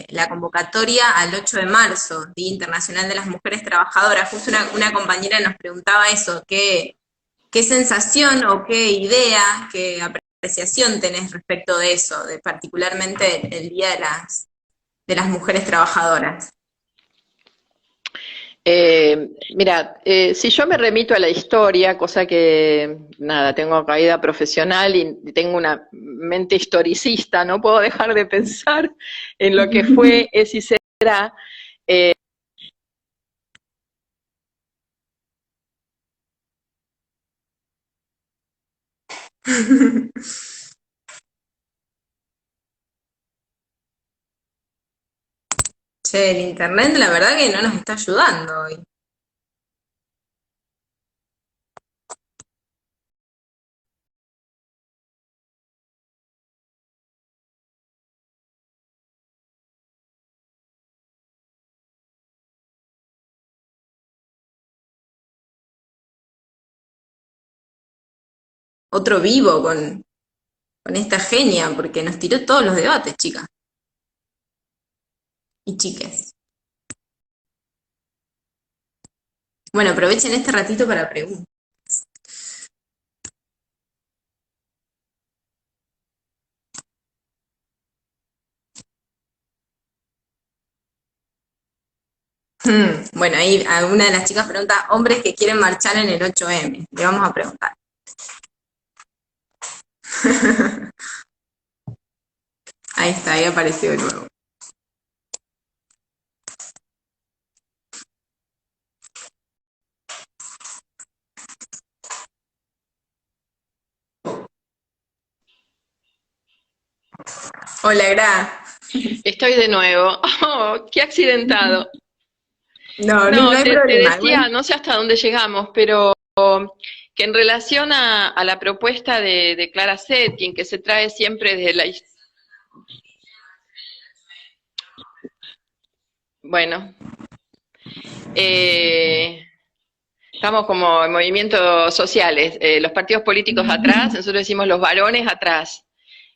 S1: la convocatoria al 8 de marzo, Día Internacional de las Mujeres Trabajadoras. Justo una compañera nos preguntaba eso, qué sensación o qué idea, qué apreciación tenés respecto de eso, de particularmente el Día de las Mujeres Trabajadoras.
S2: Mira, si yo me remito a la historia, cosa que, nada, tengo caída profesional y tengo una mente historicista, no puedo dejar de pensar en lo que fue, es y será.
S1: Che, el internet la verdad que no nos está ayudando hoy. Otro vivo con esta genia, porque nos tiró todos los debates, chicas y chiques. Bueno, aprovechen este ratito para preguntar. Bueno, ahí alguna de las chicas pregunta, hombres que quieren marchar en el 8M. Le vamos a preguntar. Ahí está, ahí apareció de nuevo. Hola, Gra.
S2: Estoy de nuevo. Oh, qué accidentado.
S1: No, no, no
S2: No,
S1: hay
S2: te
S1: problema.
S2: decía, no sé hasta dónde llegamos, pero que en relación a la propuesta de Clara Zetkin, que se trae siempre desde la... Bueno, estamos como en movimientos sociales, los partidos políticos atrás, nosotros decimos los varones atrás.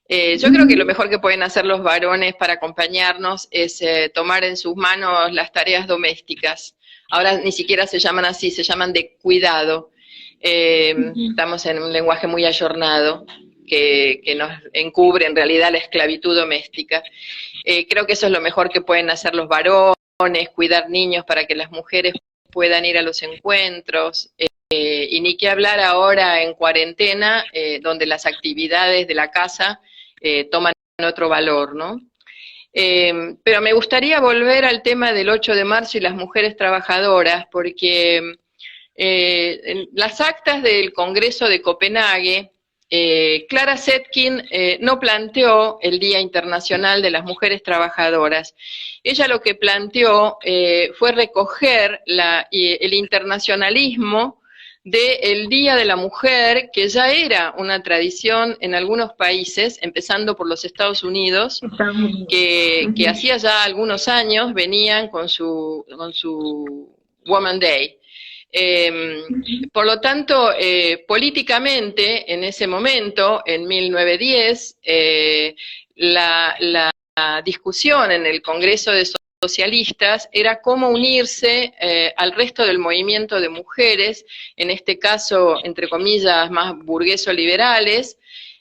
S2: Yo creo que lo mejor que pueden hacer los varones para acompañarnos es tomar en sus manos las tareas domésticas. Ahora ni siquiera se llaman así, se llaman de cuidado. Estamos en un lenguaje muy ayornado que nos encubre en realidad la esclavitud doméstica. Creo que eso es lo mejor que pueden hacer los varones, cuidar niños para que las mujeres puedan ir a los encuentros. Y ni qué hablar ahora en cuarentena, donde las actividades de la casa toman otro valor, ¿no? Pero me gustaría volver al tema del 8 de marzo y las mujeres trabajadoras, porque en las actas del Congreso de Copenhague, Clara Zetkin no planteó el Día Internacional de las Mujeres Trabajadoras. Ella lo que planteó fue recoger el internacionalismo del Día de la Mujer, que ya era una tradición en algunos países, empezando por los Estados Unidos, que hacía ya algunos años venían con su Woman Day. Por lo tanto, políticamente, en ese momento, en 1910, la discusión en el Congreso de Socialistas era cómo unirse al resto del movimiento de mujeres, en este caso, entre comillas, más burgueso-liberales,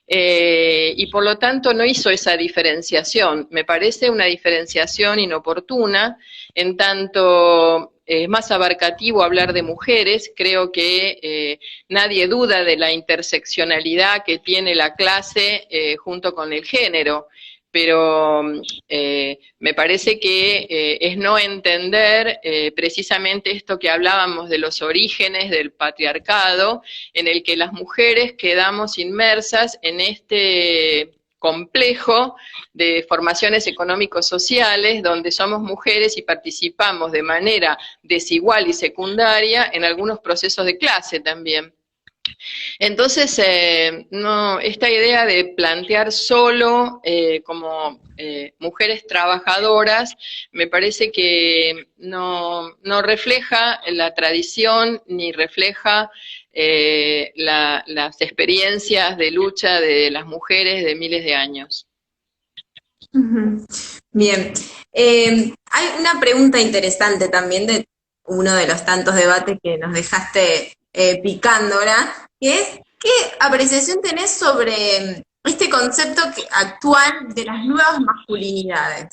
S2: y por lo tanto no hizo esa diferenciación. Me parece una diferenciación inoportuna, en tanto es más abarcativo hablar de mujeres. Creo que nadie duda de la interseccionalidad que tiene la clase junto con el género, pero me parece que es no entender precisamente esto que hablábamos de los orígenes del patriarcado, en el que las mujeres quedamos inmersas en este complejo de formaciones económico-sociales, donde somos mujeres y participamos de manera desigual y secundaria en algunos procesos de clase también. Entonces, no, esta idea de plantear solo como mujeres trabajadoras, me parece que no refleja la tradición ni refleja las experiencias de lucha de las mujeres de miles de años.
S1: Bien. Hay una pregunta interesante también de uno de los tantos debates que nos dejaste picando ahora, que es, ¿qué apreciación tenés sobre este concepto actual de las nuevas masculinidades?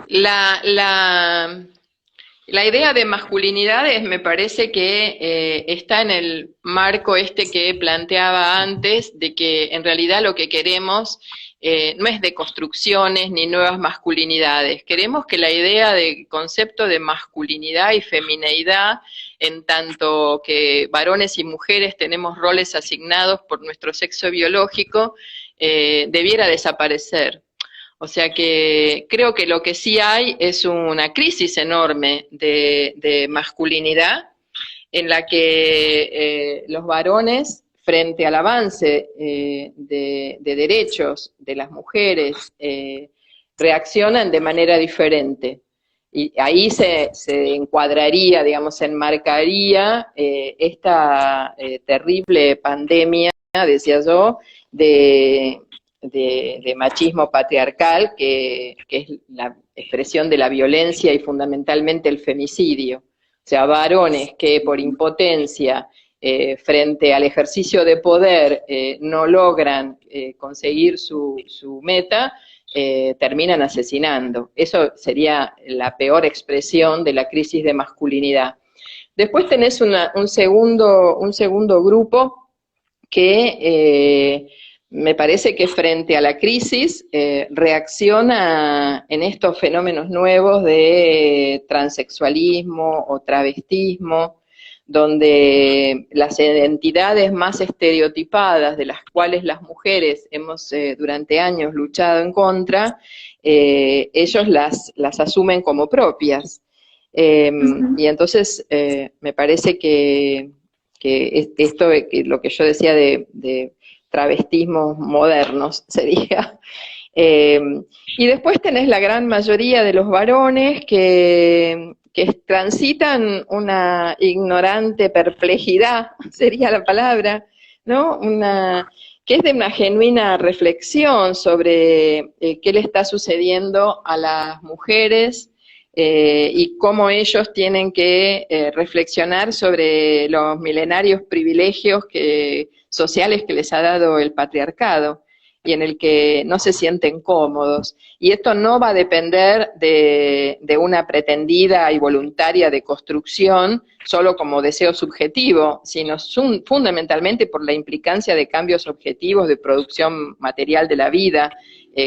S2: La La idea de masculinidades me parece que está en el marco este que planteaba antes, de que en realidad lo que queremos no es deconstrucciones ni nuevas masculinidades. Queremos que la idea del concepto de masculinidad y femineidad, en tanto que varones y mujeres tenemos roles asignados por nuestro sexo biológico, debiera desaparecer. O sea que creo que lo que sí hay es una crisis enorme de masculinidad en la que los varones, frente al avance de derechos de las mujeres, reaccionan de manera diferente. Y ahí se encuadraría, digamos, se enmarcaría esta terrible pandemia, decía yo, de machismo patriarcal, que es la expresión de la violencia y fundamentalmente el femicidio. O sea, varones que por impotencia frente al ejercicio de poder no logran conseguir su meta, terminan asesinando. Eso sería la peor expresión de la crisis de masculinidad. Después tenés un segundo grupo que me parece que frente a la crisis reacciona en estos fenómenos nuevos de transexualismo o travestismo, donde las identidades más estereotipadas de las cuales las mujeres hemos durante años luchado en contra, ellos las asumen como propias. Y entonces me parece que esto, lo que yo decía de travestismos modernos sería. Y después tenés la gran mayoría de los varones que transitan una ignorante perplejidad, sería la palabra, ¿no? Que es de una genuina reflexión sobre qué le está sucediendo a las mujeres y cómo ellos tienen que reflexionar sobre los milenarios privilegios sociales que les ha dado el patriarcado y en el que no se sienten cómodos. Y esto no va a depender de una pretendida y voluntaria deconstrucción solo como deseo subjetivo, sino fundamentalmente por la implicancia de cambios objetivos de producción material de la vida,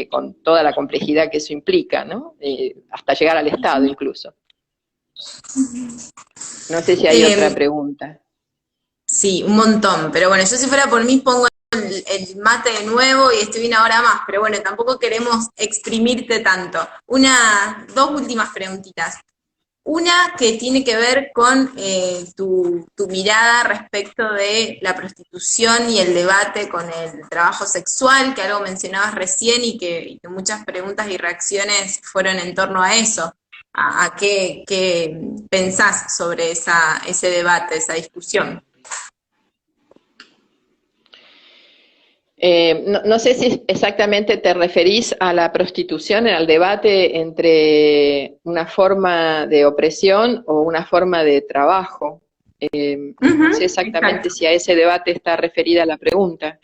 S2: con toda la complejidad que eso implica, ¿no? Hasta llegar al Estado incluso. No sé si hay otra pregunta.
S1: Sí, un montón, pero bueno, yo si fuera por mí pongo el mate de nuevo y estoy una hora más, pero bueno, tampoco queremos exprimirte tanto. Dos últimas preguntitas. Una que tiene que ver con tu mirada respecto de la prostitución y el debate con el trabajo sexual, que algo mencionabas recién y que muchas preguntas y reacciones fueron en torno a eso. ¿A qué pensás sobre ese debate, esa discusión?
S2: No sé si exactamente te referís a la prostitución, al debate entre una forma de opresión o una forma de trabajo. No sé exactamente si a ese debate está referida la pregunta.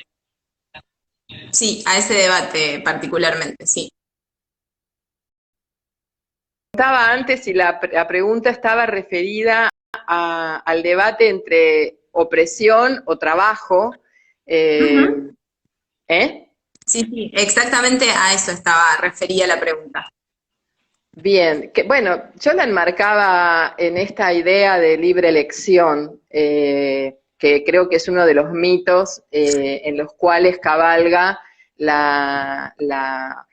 S1: Sí, a ese debate particularmente, sí.
S2: Estaba antes si la pregunta estaba referida al debate entre opresión o trabajo.
S1: Sí, exactamente a eso estaba referida la pregunta.
S2: Bien, bueno, yo la enmarcaba en esta idea de libre elección, que creo que es uno de los mitos en los cuales cabalga la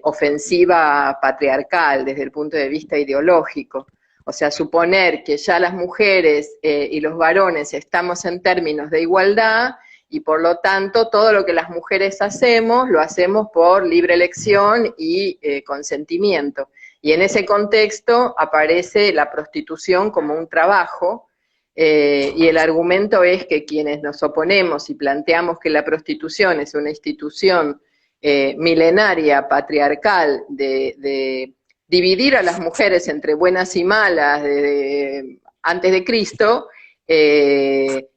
S2: ofensiva patriarcal desde el punto de vista ideológico. O sea, suponer que ya las mujeres y los varones estamos en términos de igualdad y por lo tanto todo lo que las mujeres hacemos lo hacemos por libre elección y consentimiento. Y en ese contexto aparece la prostitución como un trabajo, y el argumento es que quienes nos oponemos y planteamos que la prostitución es una institución milenaria, patriarcal, de dividir a las mujeres entre buenas y malas antes de Cristo,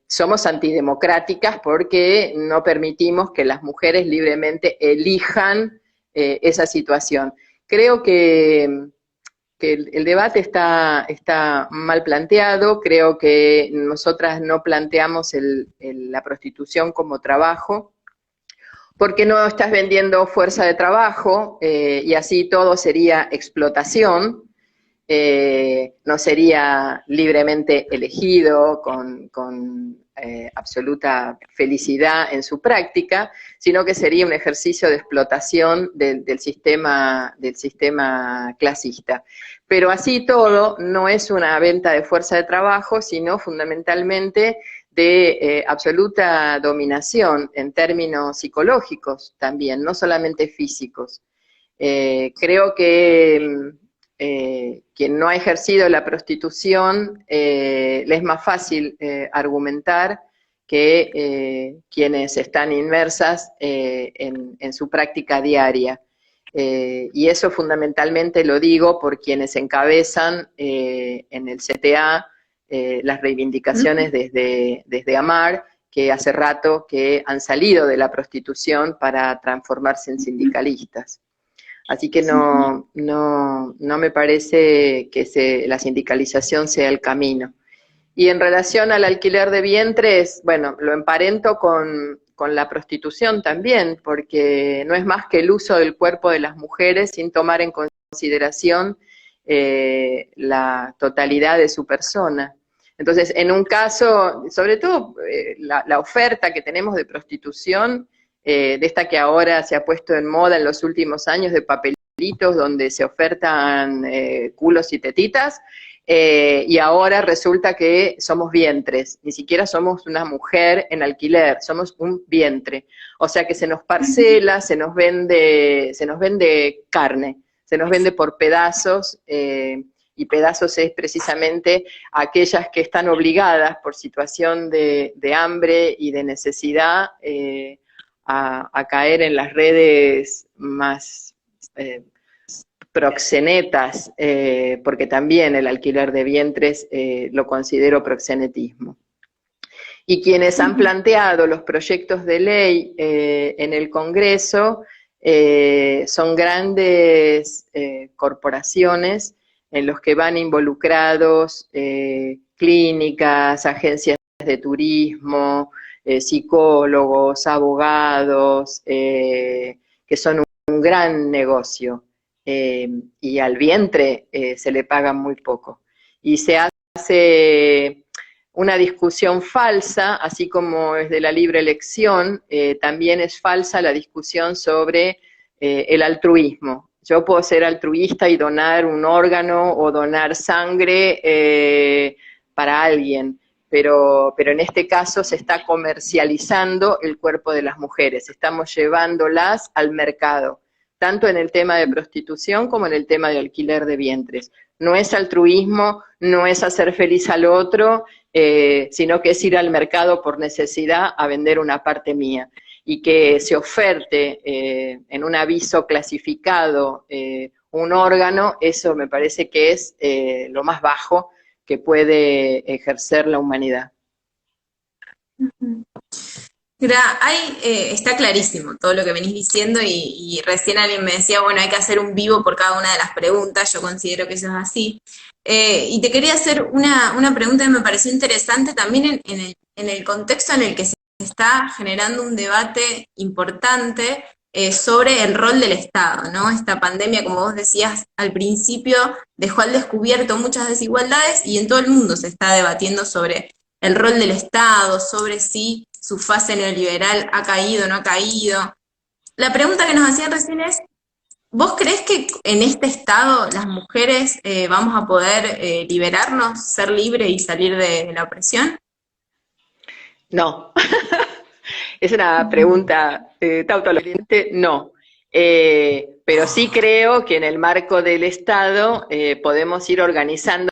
S2: somos antidemocráticas porque no permitimos que las mujeres libremente elijan esa situación. Creo que que el debate está mal planteado. Creo que nosotras no planteamos la prostitución como trabajo, porque no estás vendiendo fuerza de trabajo, y así todo sería explotación. No sería libremente elegido con absoluta felicidad en su práctica, sino que sería un ejercicio de explotación del sistema clasista. Pero así todo, no es una venta de fuerza de trabajo, sino fundamentalmente de absoluta dominación en términos psicológicos también, no solamente físicos. Creo que quien no ha ejercido la prostitución, le es más fácil argumentar que quienes están inmersas en su práctica diaria. Y eso fundamentalmente lo digo por quienes encabezan en el CTA las reivindicaciones desde AMAR, que hace rato que han salido de la prostitución para transformarse en sindicalistas. Así que no me parece que la sindicalización sea el camino. Y en relación al alquiler de vientres, bueno, lo emparento con la prostitución también, porque no es más que el uso del cuerpo de las mujeres sin tomar en consideración la totalidad de su persona. Entonces, en un caso, sobre todo la oferta que tenemos de prostitución, de esta que ahora se ha puesto en moda en los últimos años, de papelitos donde se ofertan culos y tetitas, y ahora resulta que somos vientres, ni siquiera somos una mujer en alquiler, somos un vientre. O sea que se nos parcela, se nos vende carne, se nos vende por pedazos, y pedazos es precisamente aquellas que están obligadas por situación de hambre y de necesidad a caer en las redes más proxenetas, porque también el alquiler de vientres lo considero proxenetismo. Y quienes han planteado los proyectos de ley en el Congreso son grandes corporaciones en los que van involucrados clínicas, agencias de turismo, psicólogos, abogados, que son un gran negocio. Y al vientre se le paga muy poco. Y se hace una discusión falsa, así como es de la libre elección, también es falsa la discusión sobre el altruismo. Yo puedo ser altruista y donar un órgano o donar sangre para alguien, pero en este caso se está comercializando el cuerpo de las mujeres, estamos llevándolas al mercado, tanto en el tema de prostitución como en el tema de alquiler de vientres. No es altruismo, no es hacer feliz al otro, sino que es ir al mercado por necesidad a vender una parte mía. Y que se oferte en un aviso clasificado un órgano, eso me parece que es lo más bajo que puede ejercer la humanidad.
S1: Está clarísimo todo lo que venís diciendo y recién alguien me decía, bueno, hay que hacer un vivo por cada una de las preguntas, yo considero que eso es así. Y te quería hacer una pregunta que me pareció interesante también en el contexto en el que se está generando un debate importante sobre el rol del Estado, ¿no? Esta pandemia, como vos decías al principio, dejó al descubierto muchas desigualdades y en todo el mundo se está debatiendo sobre el rol del Estado, sobre si su fase neoliberal ha caído o no ha caído. La pregunta que nos hacían recién es, ¿vos creés que en este estado las mujeres vamos a poder liberarnos, ser libres y salir de la opresión?
S2: No, es una pregunta tautológica, no. Pero sí creo que en el marco del Estado podemos ir organizando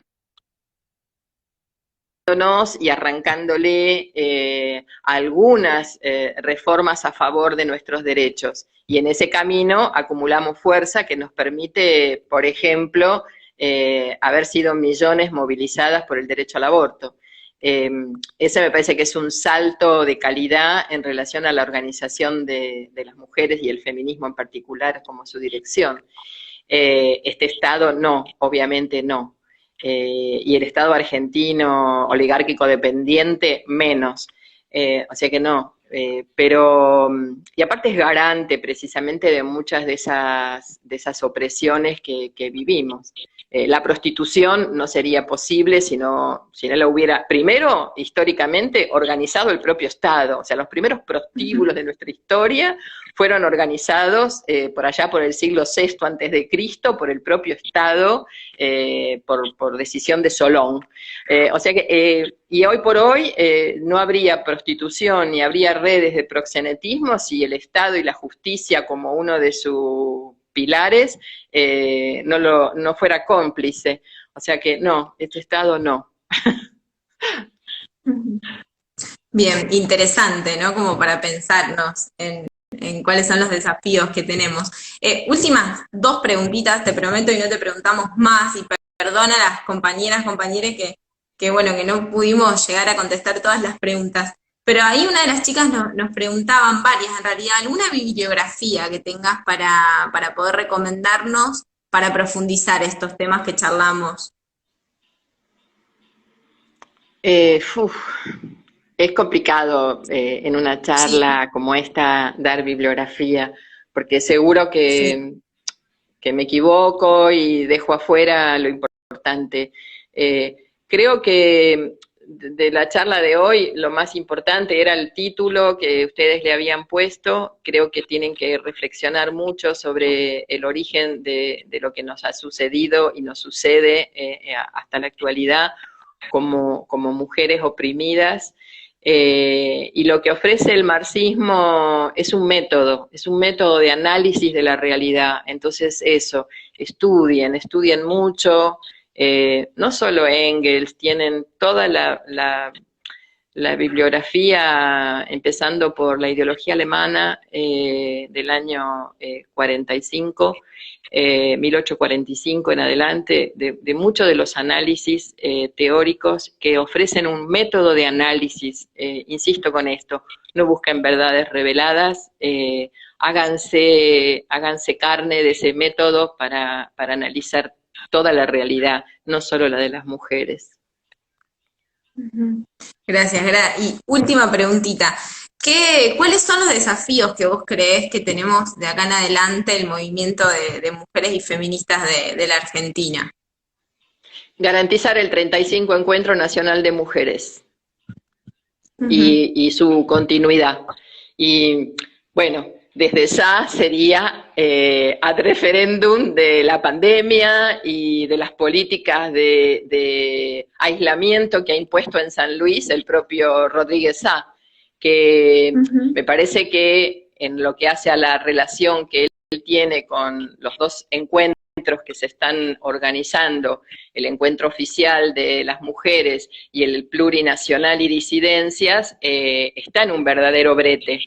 S2: y arrancándole algunas reformas a favor de nuestros derechos. Y en ese camino acumulamos fuerza que nos permite, por ejemplo, haber sido millones movilizadas por el derecho al aborto. Ese me parece que es un salto de calidad en relación a la organización de las mujeres y el feminismo en particular como su dirección. Este Estado no, obviamente no. Y el Estado argentino oligárquico dependiente menos. O sea que no. Pero, y aparte es garante precisamente de muchas de esas opresiones que vivimos. La prostitución no sería posible si no la hubiera, primero, históricamente, organizado el propio Estado. O sea, los primeros prostíbulos de nuestra historia fueron organizados por allá por el siglo VI antes de Cristo por el propio Estado, por decisión de Solón. O sea que, y hoy por hoy no habría prostitución ni habría redes de proxenetismo si el Estado y la justicia como uno de sus pilares no fuera cómplice. O sea que no, este Estado no.
S1: Bien, interesante, ¿no? Como para pensarnos en cuáles son los desafíos que tenemos. Últimas dos preguntitas, te prometo, y no te preguntamos más, y perdona a las compañeros bueno, que no pudimos llegar a contestar todas las preguntas. Pero ahí una de las chicas nos preguntaban, varias en realidad, alguna bibliografía que tengas para poder recomendarnos para profundizar estos temas que charlamos.
S2: Es complicado en una charla como esta dar bibliografía, porque seguro que me equivoco y dejo afuera lo importante. Creo que de la charla de hoy lo más importante era el título que ustedes le habían puesto. Creo que tienen que reflexionar mucho sobre el origen de lo que nos ha sucedido y nos sucede hasta la actualidad como mujeres oprimidas. Y lo que ofrece el marxismo es un método de análisis de la realidad. Entonces eso, estudien mucho, no solo Engels, tienen toda la bibliografía, empezando por la ideología alemana del año 45, 1845 en adelante, de muchos de los análisis teóricos que ofrecen un método de análisis. Insisto con esto, no busquen verdades reveladas, háganse carne de ese método para analizar toda la realidad, no solo la de las mujeres.
S1: Gracias, y última preguntita. ¿Cuáles son los desafíos que vos creés que tenemos de acá en adelante el movimiento de mujeres y feministas de la Argentina?
S2: Garantizar el 35 Encuentro Nacional de Mujeres y su continuidad. Y bueno, desde ya sería ad referéndum de la pandemia y de las políticas de aislamiento que ha impuesto en San Luis el propio Rodríguez Sá, que me parece que en lo que hace a la relación que él tiene con los dos encuentros que se están organizando, el encuentro oficial de las mujeres y el plurinacional y disidencias, está en un verdadero brete.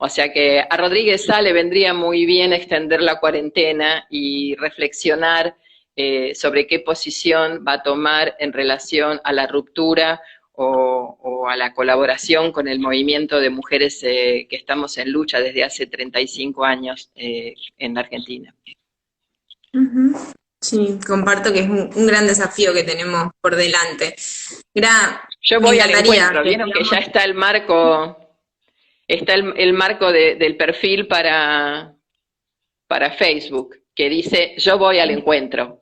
S2: O sea que a Rodríguez Sá le vendría muy bien extender la cuarentena y reflexionar sobre qué posición va a tomar en relación a la ruptura o a la colaboración con el movimiento de mujeres que estamos en lucha desde hace 35 años en la Argentina.
S1: Sí, comparto que es un gran desafío que tenemos por delante.
S2: Yo voy al encuentro, vieron que ya está el marco. Está el marco del perfil para Facebook, que dice, yo voy al encuentro.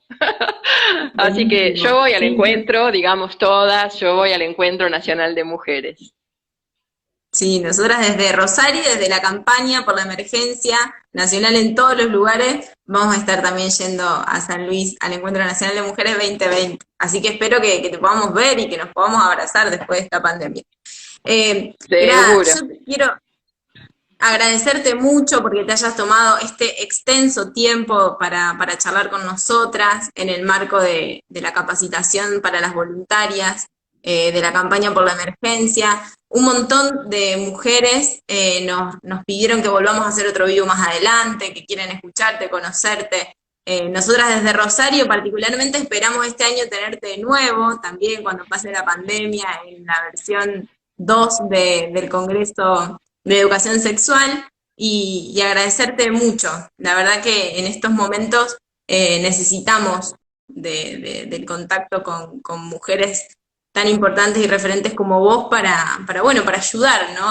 S2: Así que yo voy al encuentro, digamos todas, yo voy al Encuentro Nacional de Mujeres.
S1: Sí, nosotras desde Rosario, desde la campaña por la emergencia nacional en todos los lugares, vamos a estar también yendo a San Luis, al Encuentro Nacional de Mujeres 2020. Así que espero que te podamos ver y que nos podamos abrazar después de esta pandemia.
S2: Seguro.
S1: Yo quiero agradecerte mucho porque te hayas tomado este extenso tiempo para charlar con nosotras en el marco de la capacitación para las voluntarias, de la campaña por la emergencia. Un montón de mujeres nos pidieron que volvamos a hacer otro video más adelante, que quieren escucharte, conocerte. Nosotras desde Rosario particularmente esperamos este año tenerte de nuevo, también cuando pase la pandemia, en la versión 2 del Congreso de Educación Sexual, y agradecerte mucho. La verdad que en estos momentos necesitamos del contacto con mujeres tan importantes y referentes como vos bueno, para ayudar, ¿no?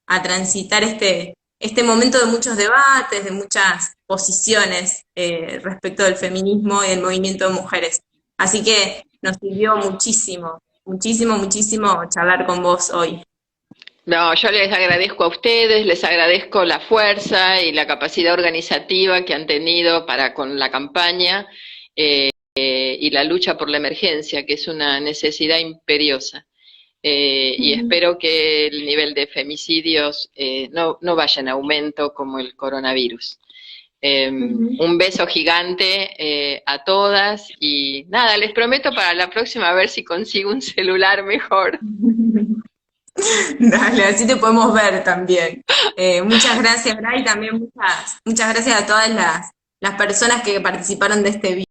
S1: A transitar este momento de muchos debates, de muchas posiciones respecto del feminismo y del movimiento de mujeres. Así que nos sirvió muchísimo, muchísimo, muchísimo charlar con vos hoy.
S2: No, yo les agradezco a ustedes, les agradezco la fuerza y la capacidad organizativa que han tenido para con la campaña y la lucha por la emergencia, que es una necesidad imperiosa. Y espero que el nivel de femicidios no vaya en aumento como el coronavirus. Un beso gigante a todas y nada, les prometo para la próxima a ver si consigo un celular mejor.
S1: Dale, así te podemos ver también. Muchas gracias, Bray, y también muchas gracias a todas las personas que participaron de este video.